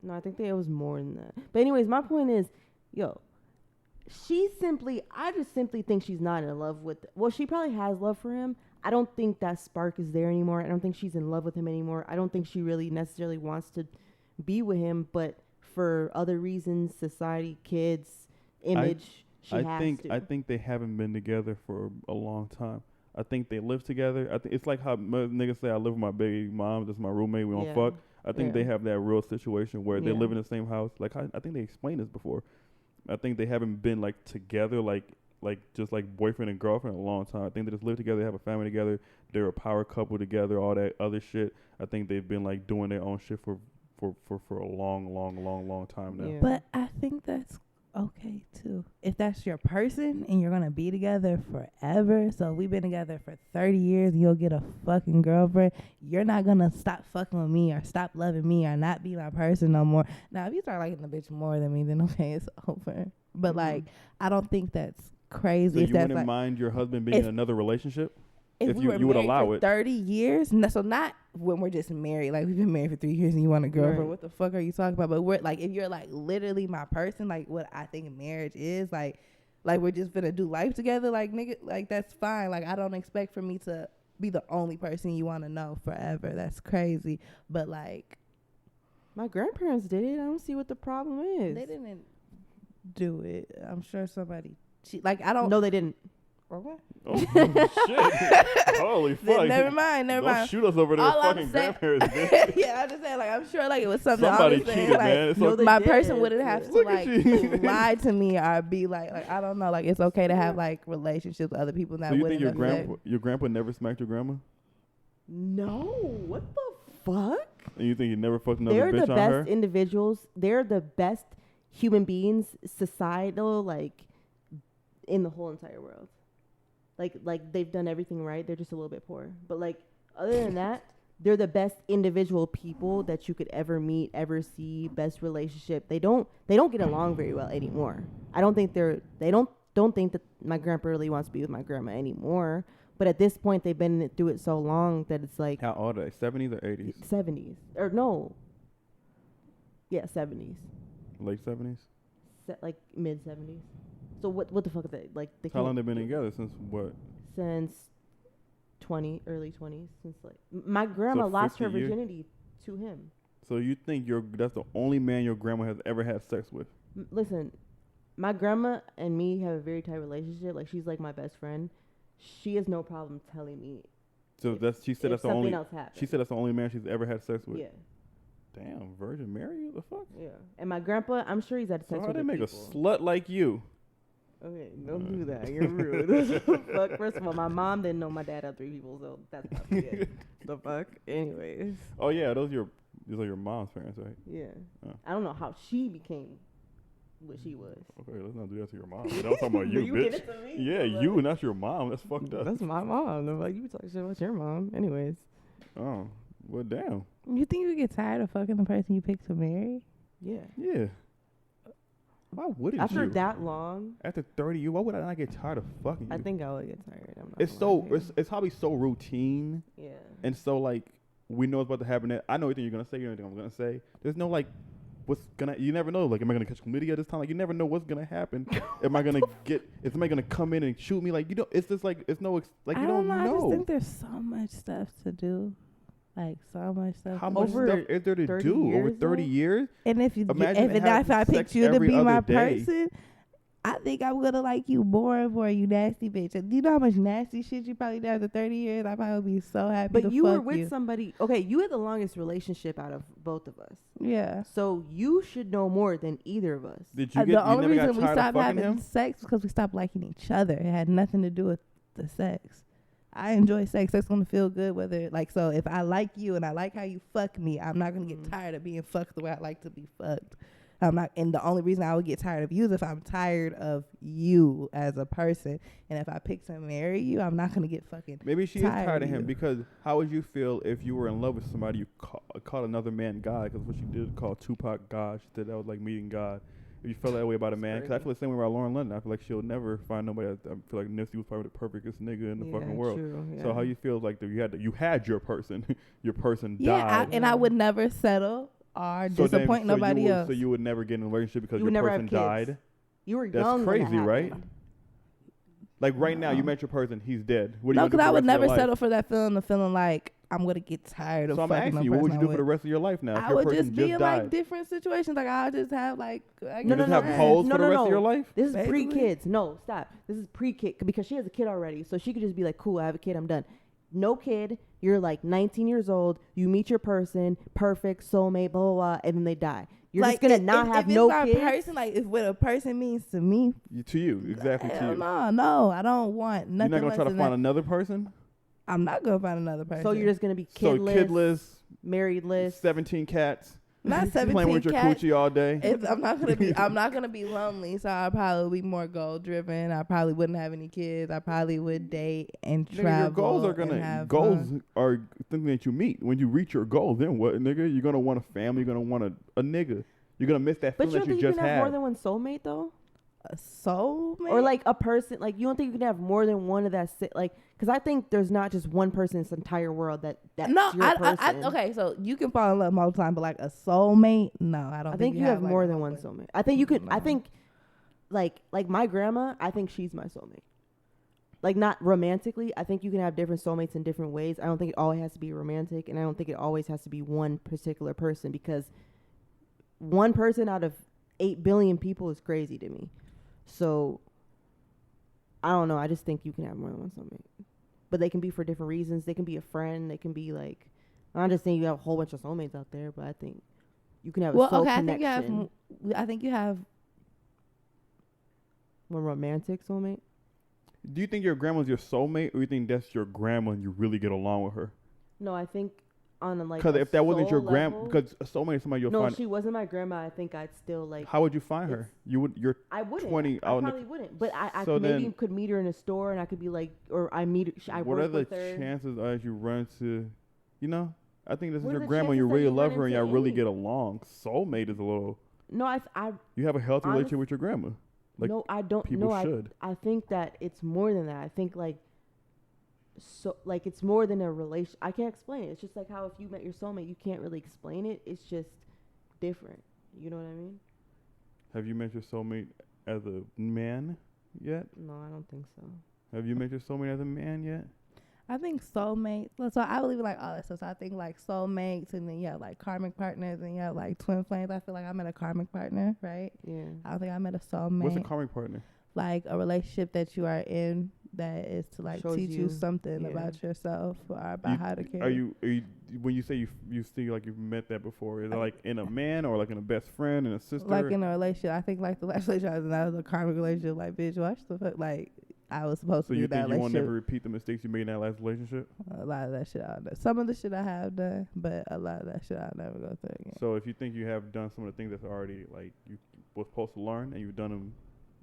[SPEAKER 2] No, I think that it was more than that. But anyways, my point is, yo, I just simply think she's not in love with. Well, she probably has love for him. I don't think that spark is there anymore. I don't think she's in love with him anymore. I don't think she really necessarily wants to be with him, but for other reasons, society, kids, image, she has to.
[SPEAKER 3] I think they haven't been together for a long time. I think they live together. I think it's like how niggas say I live with my baby mom. That's my roommate. We don't
[SPEAKER 2] Yeah.
[SPEAKER 3] fuck. I think
[SPEAKER 2] Yeah.
[SPEAKER 3] they have that real situation where they
[SPEAKER 2] Yeah.
[SPEAKER 3] live in the same house. Like I think they explained this before. I think they haven't been like together, like just like boyfriend and girlfriend in a long time. I think they just live together, they have a family together. They're a power couple together. All that other shit. I think they've been like doing their own shit for a long time now.
[SPEAKER 2] Yeah.
[SPEAKER 1] But I think that's okay too. If that's your person and you're gonna be together forever, so we've been together for 30 years and you'll get a fucking girlfriend, you're not gonna stop fucking with me or stop loving me or not be my person no more. Now, if you start liking the bitch more than me, then okay, it's over. But like, I don't think that's crazy.
[SPEAKER 3] So
[SPEAKER 1] if
[SPEAKER 3] you
[SPEAKER 1] that's
[SPEAKER 3] wouldn't
[SPEAKER 1] like,
[SPEAKER 3] mind your husband being in another relationship?
[SPEAKER 1] if
[SPEAKER 3] If
[SPEAKER 1] we
[SPEAKER 3] you-
[SPEAKER 1] were
[SPEAKER 3] you would
[SPEAKER 1] married
[SPEAKER 3] allow
[SPEAKER 1] for
[SPEAKER 3] it.
[SPEAKER 1] 30 years, so not when we're just married, like we've been married for 3 years and you want a girlfriend,
[SPEAKER 2] Right.
[SPEAKER 1] what the fuck are you talking about? But we're like, if you're like literally my person, like what I think marriage is, like we're just gonna do life together, like nigga, like that's fine. Like I don't expect for me to be the only person you want to know forever. That's crazy. But like,
[SPEAKER 2] My grandparents did it. I don't see what the problem is.
[SPEAKER 1] they didn't do it. I'm sure somebody, like I don't.
[SPEAKER 2] No, they didn't.
[SPEAKER 1] Okay.
[SPEAKER 3] Oh, shit. Holy fuck.
[SPEAKER 1] Never mind.
[SPEAKER 3] Don't shoot us over there,
[SPEAKER 1] All I'm
[SPEAKER 3] fucking
[SPEAKER 1] saying-
[SPEAKER 3] grandparents, bitch.
[SPEAKER 1] Yeah, I just said like I'm sure like it was something.
[SPEAKER 3] Somebody
[SPEAKER 1] I'm just saying,
[SPEAKER 3] cheated,
[SPEAKER 1] like,
[SPEAKER 3] man. It's
[SPEAKER 2] no,
[SPEAKER 3] okay.
[SPEAKER 2] they
[SPEAKER 1] my
[SPEAKER 2] did.
[SPEAKER 1] person wouldn't have to
[SPEAKER 3] Look
[SPEAKER 1] like
[SPEAKER 3] at you.
[SPEAKER 1] lie to me or be like I don't know, like it's okay to have like relationships with other people that
[SPEAKER 3] So you
[SPEAKER 1] wouldn't
[SPEAKER 3] think
[SPEAKER 1] affect.
[SPEAKER 3] your grandpa never smacked your grandma?
[SPEAKER 2] No. What the fuck?
[SPEAKER 3] And you think he never fucked another
[SPEAKER 2] They're
[SPEAKER 3] bitch
[SPEAKER 2] the
[SPEAKER 3] on her?
[SPEAKER 2] best individuals. They're the best human beings, societal, like in the whole entire world. Like they've done everything right. They're just a little bit poor. But like other than that, they're the best individual people that you could ever meet, ever see. Best relationship. They don't get along very well anymore. I don't think they don't think that my grandpa really wants to be with my grandma anymore. But at this point, they've been through it so long that it's like
[SPEAKER 3] How old are they? 70s or 80s?
[SPEAKER 2] 70s or no. Yeah, 70s.
[SPEAKER 3] Late 70s?
[SPEAKER 2] Like mid 70s. So what the fuck are they like? They
[SPEAKER 3] How long
[SPEAKER 2] can't-
[SPEAKER 3] they been together? Since what?
[SPEAKER 2] Since early 20s. Since like my grandma lost her
[SPEAKER 3] 50 years?
[SPEAKER 2] virginity to him.
[SPEAKER 3] So you think that's the only man your grandma has ever had sex with?
[SPEAKER 2] Listen, my grandma and me have a very tight relationship. Like she's like my best friend. She has no problem telling me.
[SPEAKER 3] So she said
[SPEAKER 2] if
[SPEAKER 3] that's the
[SPEAKER 2] something
[SPEAKER 3] only.
[SPEAKER 2] else happened.
[SPEAKER 3] She said that's the only man she's ever had sex with.
[SPEAKER 2] Yeah,
[SPEAKER 3] Damn, Virgin Mary, what the fuck?
[SPEAKER 2] yeah. And my grandpa, I'm sure he's had sex
[SPEAKER 3] So how
[SPEAKER 2] with
[SPEAKER 3] they
[SPEAKER 2] other
[SPEAKER 3] make
[SPEAKER 2] people.
[SPEAKER 3] a slut like you?
[SPEAKER 2] Okay, don't do that. You're rude. Fuck. First of all, my mom didn't know my dad had 3 people, so that's probably it. The fuck. Anyways.
[SPEAKER 3] Oh yeah, those are your mom's parents, right?
[SPEAKER 2] Yeah.
[SPEAKER 3] Oh.
[SPEAKER 2] I don't know how she became what she was.
[SPEAKER 3] Okay, let's not do that to your mom. I'm talking about you,
[SPEAKER 2] You
[SPEAKER 3] bitch.
[SPEAKER 2] did it to me?
[SPEAKER 3] Yeah, you, not your mom. That's fucked up.
[SPEAKER 2] That's my mom. I'm like, you talking shit about your mom. Anyways.
[SPEAKER 3] Oh, well, damn.
[SPEAKER 1] You think you get tired of fucking the person you pick to marry?
[SPEAKER 2] Yeah.
[SPEAKER 3] Yeah. Why wouldn't
[SPEAKER 2] After
[SPEAKER 3] you?
[SPEAKER 2] that long,
[SPEAKER 3] After 30 years, why would I not get tired of fucking you?
[SPEAKER 2] I think I would get tired. I'm not
[SPEAKER 3] It's
[SPEAKER 2] gonna
[SPEAKER 3] so
[SPEAKER 2] lie.
[SPEAKER 3] it's probably so routine
[SPEAKER 2] Yeah.
[SPEAKER 3] and so like we know it's about to happen. I know everything you're gonna say. You know everything I'm gonna say. There's no like what's gonna. You never know. Like, am I gonna catch chlamydia this time? Like, you never know what's gonna happen. Am I gonna get? Is somebody gonna come in and shoot me? Like, you don't. It's just like it's no. Like
[SPEAKER 1] I
[SPEAKER 3] you
[SPEAKER 1] don't
[SPEAKER 3] don't
[SPEAKER 1] know. I just
[SPEAKER 3] know.
[SPEAKER 1] think there's so much stuff to do. Like so much stuff.
[SPEAKER 3] How
[SPEAKER 1] to
[SPEAKER 3] much
[SPEAKER 1] do.
[SPEAKER 2] Over
[SPEAKER 3] stuff is there to
[SPEAKER 2] 30
[SPEAKER 3] do over
[SPEAKER 2] years,
[SPEAKER 3] 30
[SPEAKER 2] though?
[SPEAKER 3] years?
[SPEAKER 1] And if you
[SPEAKER 3] Imagine
[SPEAKER 1] if
[SPEAKER 3] having
[SPEAKER 1] I
[SPEAKER 3] sex
[SPEAKER 1] picked you to
[SPEAKER 3] every
[SPEAKER 1] be my
[SPEAKER 3] other day.
[SPEAKER 1] person, I think I'm gonna like you more for you nasty bitch. And you know how much nasty shit you probably did after 30 years? I probably be so happy to
[SPEAKER 2] But you
[SPEAKER 1] fuck
[SPEAKER 2] were with
[SPEAKER 1] you.
[SPEAKER 2] somebody. Okay, you had the longest relationship out of both of us.
[SPEAKER 1] Yeah.
[SPEAKER 2] So you should know more than either of us.
[SPEAKER 3] Did you get?
[SPEAKER 1] The
[SPEAKER 3] You
[SPEAKER 1] only
[SPEAKER 3] never got
[SPEAKER 1] reason we
[SPEAKER 3] tired of
[SPEAKER 1] stopped
[SPEAKER 3] fucking
[SPEAKER 1] having
[SPEAKER 3] him?
[SPEAKER 1] sex was because we stopped liking each other. It had nothing to do with the sex. I enjoy sex. Sex gonna feel good whether like so. If I like you and I like how you fuck me, I'm not gonna get tired of being fucked the way I like to be fucked. I'm not, and the only reason I would get tired of you is if I'm tired of you as a person. And if I pick to marry you, I'm not gonna get fucking.
[SPEAKER 3] Maybe she is tired of him
[SPEAKER 1] you.
[SPEAKER 3] because how would you feel if you were in love with somebody you called another man God? Because what she did call Tupac God. She said that was like meeting God. If you feel that way about a man, because I feel the same way about Lauren London. I feel like she'll never find nobody. I feel like Nipsey was probably the perfectest nigga in the fucking world.
[SPEAKER 2] True, yeah.
[SPEAKER 3] So how you feel like you had your person, your person
[SPEAKER 1] Yeah,
[SPEAKER 3] died.
[SPEAKER 1] and I would never settle or disappoint nobody else.
[SPEAKER 3] So you would never get in a relationship because
[SPEAKER 2] You
[SPEAKER 3] your
[SPEAKER 2] would never
[SPEAKER 3] person
[SPEAKER 2] have kids.
[SPEAKER 3] died.
[SPEAKER 2] You were
[SPEAKER 3] That's
[SPEAKER 2] young.
[SPEAKER 3] crazy,
[SPEAKER 2] when that
[SPEAKER 3] right?
[SPEAKER 2] happened.
[SPEAKER 3] Like right now, you met your person, he's dead. What do
[SPEAKER 1] No,
[SPEAKER 3] you do
[SPEAKER 1] because
[SPEAKER 3] for
[SPEAKER 1] I
[SPEAKER 3] the
[SPEAKER 1] would
[SPEAKER 3] rest of
[SPEAKER 1] never
[SPEAKER 3] your life?
[SPEAKER 1] settle for that feeling of feeling like I'm gonna get tired of
[SPEAKER 3] So I'm
[SPEAKER 1] fucking
[SPEAKER 3] asking
[SPEAKER 1] the
[SPEAKER 3] you, what would
[SPEAKER 1] person
[SPEAKER 3] you
[SPEAKER 1] I'm
[SPEAKER 3] do for the
[SPEAKER 1] with.
[SPEAKER 3] rest of your life now? If
[SPEAKER 1] I
[SPEAKER 3] your
[SPEAKER 1] would
[SPEAKER 3] person
[SPEAKER 1] just be in
[SPEAKER 3] died?
[SPEAKER 1] like different situations. Like I'll just have like I
[SPEAKER 3] You
[SPEAKER 1] guess
[SPEAKER 3] just have
[SPEAKER 1] friends.
[SPEAKER 3] hoes
[SPEAKER 2] No,
[SPEAKER 3] for the
[SPEAKER 2] no,
[SPEAKER 3] rest of
[SPEAKER 2] no.
[SPEAKER 3] your life?
[SPEAKER 2] This is
[SPEAKER 1] Basically.
[SPEAKER 2] pre-kids. No, stop. This is pre-kid because she has a kid already. So she could just be like, cool, I have a kid, I'm done. No kid. You're like 19 years old. You meet your person, perfect, soulmate, blah, blah, blah, and then they die. You're
[SPEAKER 1] Like,
[SPEAKER 2] just going to
[SPEAKER 1] if-
[SPEAKER 2] not
[SPEAKER 1] if
[SPEAKER 2] have
[SPEAKER 1] it's
[SPEAKER 2] no
[SPEAKER 1] my
[SPEAKER 2] kids.
[SPEAKER 1] person, like if what a person means to me.
[SPEAKER 3] To you, exactly to
[SPEAKER 1] Hell
[SPEAKER 3] you.
[SPEAKER 1] no, I don't want
[SPEAKER 3] You're
[SPEAKER 1] nothing.
[SPEAKER 3] not gonna
[SPEAKER 1] less
[SPEAKER 3] try to
[SPEAKER 1] than
[SPEAKER 3] find
[SPEAKER 1] that.
[SPEAKER 3] another person.
[SPEAKER 1] I'm not gonna find another person.
[SPEAKER 2] So you're just going to be
[SPEAKER 3] So
[SPEAKER 2] kidless,
[SPEAKER 3] kidless,
[SPEAKER 2] marriedless.
[SPEAKER 3] 17 cats.
[SPEAKER 1] Not
[SPEAKER 3] You
[SPEAKER 1] 17
[SPEAKER 3] playing with your
[SPEAKER 1] cats.
[SPEAKER 3] coochie all day.
[SPEAKER 1] I'm not gonna be lonely, so I'll probably be more goal driven. I probably wouldn't have any kids. I probably would date and
[SPEAKER 3] Nigga,
[SPEAKER 1] travel.
[SPEAKER 3] your goals are
[SPEAKER 1] and
[SPEAKER 3] gonna
[SPEAKER 1] have
[SPEAKER 3] goals
[SPEAKER 1] fun.
[SPEAKER 3] are something that you meet. When you reach your goal, then what, nigga? You're gonna want a family. You're gonna want a nigga. You're gonna miss that
[SPEAKER 2] But
[SPEAKER 3] feeling
[SPEAKER 2] you
[SPEAKER 3] that
[SPEAKER 2] don't
[SPEAKER 3] you
[SPEAKER 2] think you
[SPEAKER 3] just
[SPEAKER 2] can have
[SPEAKER 3] had.
[SPEAKER 2] more than one soulmate though?
[SPEAKER 1] A soulmate,
[SPEAKER 2] Or like a person, like you don't think you can have more than one of that like, because I think there's not just one person in this entire world that's
[SPEAKER 1] no,
[SPEAKER 2] your person.
[SPEAKER 1] okay, so you can fall in love multiple times, but like a soulmate, no, I don't.
[SPEAKER 2] I think you have
[SPEAKER 1] like,
[SPEAKER 2] more
[SPEAKER 1] a
[SPEAKER 2] than
[SPEAKER 1] whole
[SPEAKER 2] one
[SPEAKER 1] bunch.
[SPEAKER 2] soulmate. I think you could. I
[SPEAKER 1] No.
[SPEAKER 2] think like my grandma. I think she's my soulmate. Like not romantically. I think you can have different soulmates in different ways. I don't think it always has to be romantic, and I don't think it always has to be one particular person, because one person out of 8 billion people is crazy to me. So I don't know. I just think you can have more than one soulmate, but they can be for different reasons. They can be a friend. They can be like. I'm not just saying you have a whole bunch of soulmates out there, but I think you can have a soul connection.
[SPEAKER 1] I think you have
[SPEAKER 2] One romantic soulmate.
[SPEAKER 3] Do you think your grandma's your soulmate, or you think that's your grandma and you really get along with her?
[SPEAKER 2] No, I think on a like.
[SPEAKER 3] Because if that wasn't your
[SPEAKER 2] soul
[SPEAKER 3] grandma,
[SPEAKER 2] level-
[SPEAKER 3] because a soulmate is somebody you'll
[SPEAKER 2] no,
[SPEAKER 3] find.
[SPEAKER 2] she wasn't my grandma. I think I'd still like.
[SPEAKER 3] How would you find her? You would. You're
[SPEAKER 2] I wouldn't.
[SPEAKER 3] 20
[SPEAKER 2] I
[SPEAKER 3] out in the-
[SPEAKER 2] probably wouldn't. But I
[SPEAKER 3] So
[SPEAKER 2] maybe
[SPEAKER 3] then-
[SPEAKER 2] could meet her in a store, and I could be like, or I meet. I
[SPEAKER 3] what are
[SPEAKER 2] work
[SPEAKER 3] the
[SPEAKER 2] with her.
[SPEAKER 3] chances as you run to, you know? I think this is
[SPEAKER 2] What are
[SPEAKER 3] your
[SPEAKER 2] the
[SPEAKER 3] grandma. You
[SPEAKER 2] chances that
[SPEAKER 3] really
[SPEAKER 2] you
[SPEAKER 3] love
[SPEAKER 2] run
[SPEAKER 3] her and y'all
[SPEAKER 2] into
[SPEAKER 3] really
[SPEAKER 2] any?
[SPEAKER 3] get along. Soulmate is a little.
[SPEAKER 2] No, I
[SPEAKER 3] You have a healthy
[SPEAKER 2] Honest-
[SPEAKER 3] relationship with your grandma. Like,
[SPEAKER 2] no, I don't.
[SPEAKER 3] people
[SPEAKER 2] No,
[SPEAKER 3] should.
[SPEAKER 2] I think that it's more than that. I think like. So like it's more than a relation. I can't explain it. It's just like how if you met your soulmate, you can't really explain it. It's just different. You know what I mean?
[SPEAKER 3] Have you met your soulmate as a man yet?
[SPEAKER 2] No, I don't think so.
[SPEAKER 3] Have you met your soulmate as a man yet?
[SPEAKER 1] I think soulmates. So I believe in like all that stuff. So I think like soulmates, and then you have like karmic partners, and you have like twin flames. I feel like I met a karmic partner, right?
[SPEAKER 2] Yeah.
[SPEAKER 1] I don't think I met a soulmate.
[SPEAKER 3] What's a karmic partner?
[SPEAKER 1] Like a relationship that you are in that is to like
[SPEAKER 2] Shows
[SPEAKER 1] teach you
[SPEAKER 2] you,
[SPEAKER 1] something
[SPEAKER 2] yeah.
[SPEAKER 1] about yourself or about how to care.
[SPEAKER 3] Are you when you say you see like you've met that before? Is it like in a man or like in a best friend and a sister?
[SPEAKER 1] like in a relationship? I think like the last relationship I was in, that was a karmic relationship. Like, bitch, watch the fuck. Like, I was supposed
[SPEAKER 3] So
[SPEAKER 1] to
[SPEAKER 3] you
[SPEAKER 1] do that
[SPEAKER 3] think you won't
[SPEAKER 1] relationship.
[SPEAKER 3] never repeat the mistakes you made in that last relationship?
[SPEAKER 1] A lot of that shit I've done. Some of the shit I have done, but a lot of that shit I'll never go through again.
[SPEAKER 3] So if you think you have done some of the things that's already like you was supposed to learn and you've done them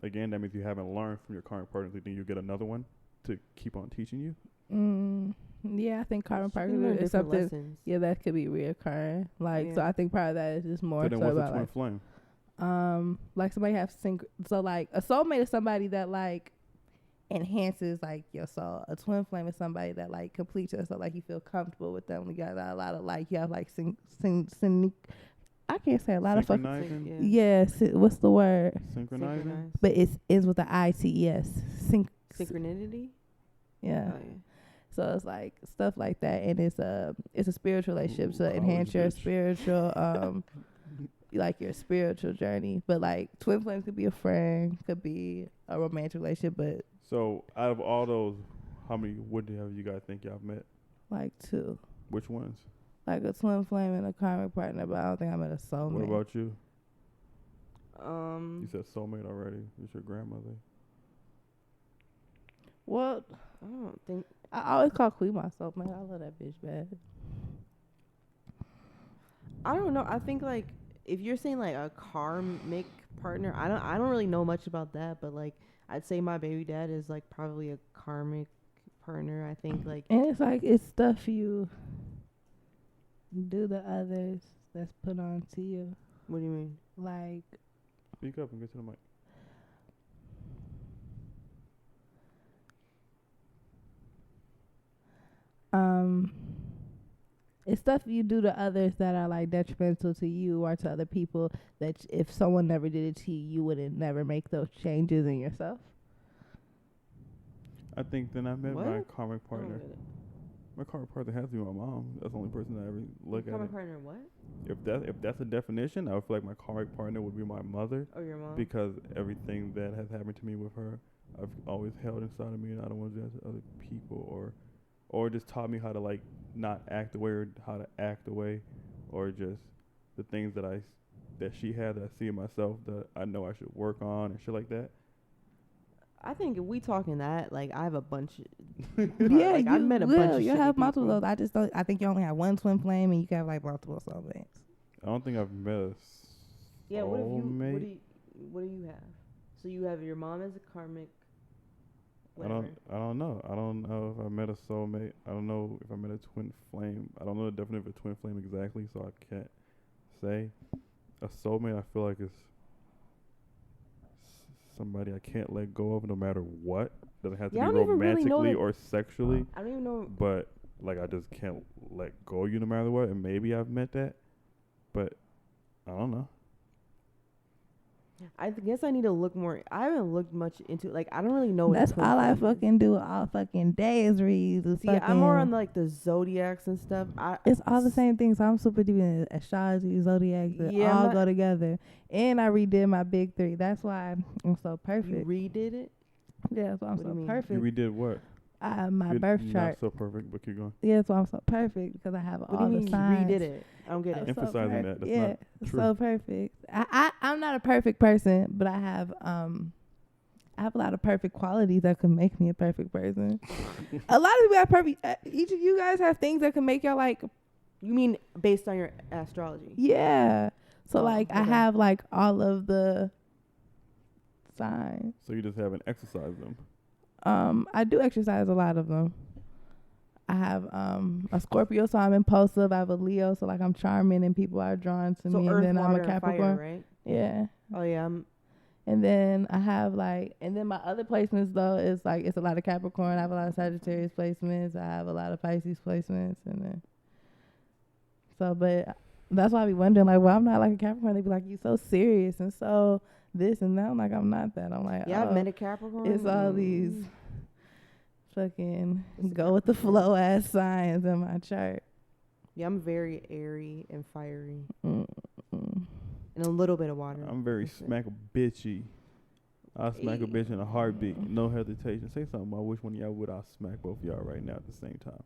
[SPEAKER 3] again, that means you haven't learned from your current partner. So you think you get another one to keep on teaching you?
[SPEAKER 1] Yeah, I think karmic
[SPEAKER 2] You can
[SPEAKER 1] partner
[SPEAKER 2] learn
[SPEAKER 1] is
[SPEAKER 2] different
[SPEAKER 1] something.
[SPEAKER 2] lessons.
[SPEAKER 1] Yeah, that could be reoccurring. Like, so
[SPEAKER 2] Yeah.
[SPEAKER 1] I think part of that is just more
[SPEAKER 3] So then
[SPEAKER 1] so
[SPEAKER 3] what's a
[SPEAKER 1] about
[SPEAKER 3] twin
[SPEAKER 1] like,
[SPEAKER 3] flame?
[SPEAKER 1] like somebody have so like a soulmate is somebody that like enhances like your soul. A twin flame is somebody that like completes your soul. Like you feel comfortable with them. You got a lot of like you have like I can't say a lot of fucking.
[SPEAKER 3] Synchronizing?
[SPEAKER 1] Yes, what's the word?
[SPEAKER 3] Synchronizing?
[SPEAKER 2] Synchronized.
[SPEAKER 1] But it ends with the ITES.
[SPEAKER 2] Synchronity.
[SPEAKER 1] Yeah.
[SPEAKER 2] Oh, yeah.
[SPEAKER 1] So it's like stuff like that, and it's a spiritual relationship to
[SPEAKER 3] College
[SPEAKER 1] enhance your
[SPEAKER 3] bitch.
[SPEAKER 1] spiritual like your spiritual journey. But like twin flames could be a friend, could be a romantic relationship, but
[SPEAKER 3] So out of all those, how many would have you guys think y'all met?
[SPEAKER 1] like two,
[SPEAKER 3] Which ones?
[SPEAKER 1] like a twin flame and a karmic partner. But I don't think I'm at a soulmate.
[SPEAKER 3] What about you?
[SPEAKER 2] Um.
[SPEAKER 3] You said soulmate already. It's your grandmother.
[SPEAKER 1] Well,
[SPEAKER 2] I don't think.
[SPEAKER 1] I always call Queen my soulmate. I love that bitch bad.
[SPEAKER 2] I don't know. I think like if you're saying like a karmic partner, I don't really know much about that, but like I'd say my baby dad is like probably a karmic partner. I think like
[SPEAKER 1] And it's like it's stuff you do to others that's put on to you.
[SPEAKER 2] what do you mean?
[SPEAKER 1] Like
[SPEAKER 3] Speak up and get to the mic.
[SPEAKER 1] it's stuff you do to others that are like detrimental to you or to other people that if someone never did it to you, you wouldn't never make those changes in yourself.
[SPEAKER 3] I think then I met my
[SPEAKER 2] What?
[SPEAKER 3] karmic
[SPEAKER 2] I don't
[SPEAKER 3] partner.
[SPEAKER 2] get it.
[SPEAKER 3] My karmic partner has to be my mom. That's the only person I ever look at.
[SPEAKER 2] Karmic
[SPEAKER 3] It.
[SPEAKER 2] partner what?
[SPEAKER 3] If that's a definition, I would feel like my karmic partner would be my mother,
[SPEAKER 2] Oh, your mom.
[SPEAKER 3] because everything that has happened to me with her, I've always held inside of me, and I don't want to do that to other people, or just taught me how to like not act the way or how to act the way, or just the things that she had that I see in myself that I know I should work on and shit like that.
[SPEAKER 2] I think if we talking that, like I have a bunch.
[SPEAKER 1] Yeah,
[SPEAKER 2] like, I've met a bunch of
[SPEAKER 1] you
[SPEAKER 2] shitty
[SPEAKER 1] have multiple
[SPEAKER 2] people.
[SPEAKER 1] of those. I think you only have one twin flame and you can have like multiple soulmates.
[SPEAKER 3] I don't think I've met a
[SPEAKER 2] Yeah,
[SPEAKER 3] soulmate.
[SPEAKER 2] what do you have? So you have your mom as a karmic.
[SPEAKER 3] I don't know. I don't know if I met a soulmate. I don't know if I met a twin flame. I don't know the definition of a twin flame exactly, so I can't say. A soulmate, I feel like is somebody I can't let go of no matter what. Doesn't have to be romantically or sexually.
[SPEAKER 2] I don't even know.
[SPEAKER 3] But like I just can't let go of you no matter what. And maybe I've met that, but I don't know.
[SPEAKER 2] I guess I need to look more. I haven't looked much into like I don't really know.
[SPEAKER 1] That's all I fucking do all fucking day is read.
[SPEAKER 2] See, I'm more on like the zodiacs and stuff.
[SPEAKER 1] It's all the same things. I'm super deep in astrology, zodiacs. They all go together. And I redid my big 3. That's why I'm so perfect.
[SPEAKER 2] You redid it?
[SPEAKER 1] Yeah, that's why I'm so perfect.
[SPEAKER 3] You redid what?
[SPEAKER 1] My birth chart.
[SPEAKER 3] Not so perfect, but keep going.
[SPEAKER 1] Yeah, that's why I'm so perfect because I have all the signs.
[SPEAKER 2] You redid it. I don't get it.
[SPEAKER 3] Emphasizing that. That's not true.
[SPEAKER 1] So perfect. I'm not a perfect person, but I have a lot of perfect qualities that could make me a perfect person. A lot of people have perfect. Each of you guys have things that can make y'all like.
[SPEAKER 2] You mean based on your astrology?
[SPEAKER 1] Yeah. So
[SPEAKER 2] okay.
[SPEAKER 1] I have like all of the signs.
[SPEAKER 3] So you just haven't exercised them.
[SPEAKER 1] I do exercise a lot of them. I have a Scorpio, so I'm impulsive. I have a Leo, so like I'm charming and people are drawn to me.
[SPEAKER 2] Earth,
[SPEAKER 1] and then I'm a
[SPEAKER 2] water,
[SPEAKER 1] Capricorn,
[SPEAKER 2] fire, right?
[SPEAKER 1] Yeah.
[SPEAKER 2] Oh yeah.
[SPEAKER 1] And then I have and then my other placements though is like it's a lot of Capricorn. I have a lot of Sagittarius placements. I have a lot of Pisces placements, and then but that's why I be wondering like, well, I'm not like a Capricorn. They be like, you so serious and so this and that. I'm like, I'm not that. I'm like,
[SPEAKER 2] yeah, I've met a Capricorn.
[SPEAKER 1] It's all these fucking go with the flow ass signs in my chart.
[SPEAKER 2] Yeah, I'm very airy and fiery. And a little bit of water.
[SPEAKER 3] I'm very smack bitchy. I'll smack a bitch in a heartbeat. No hesitation. Say something about which one of y'all would I smack both of y'all right now at the same time.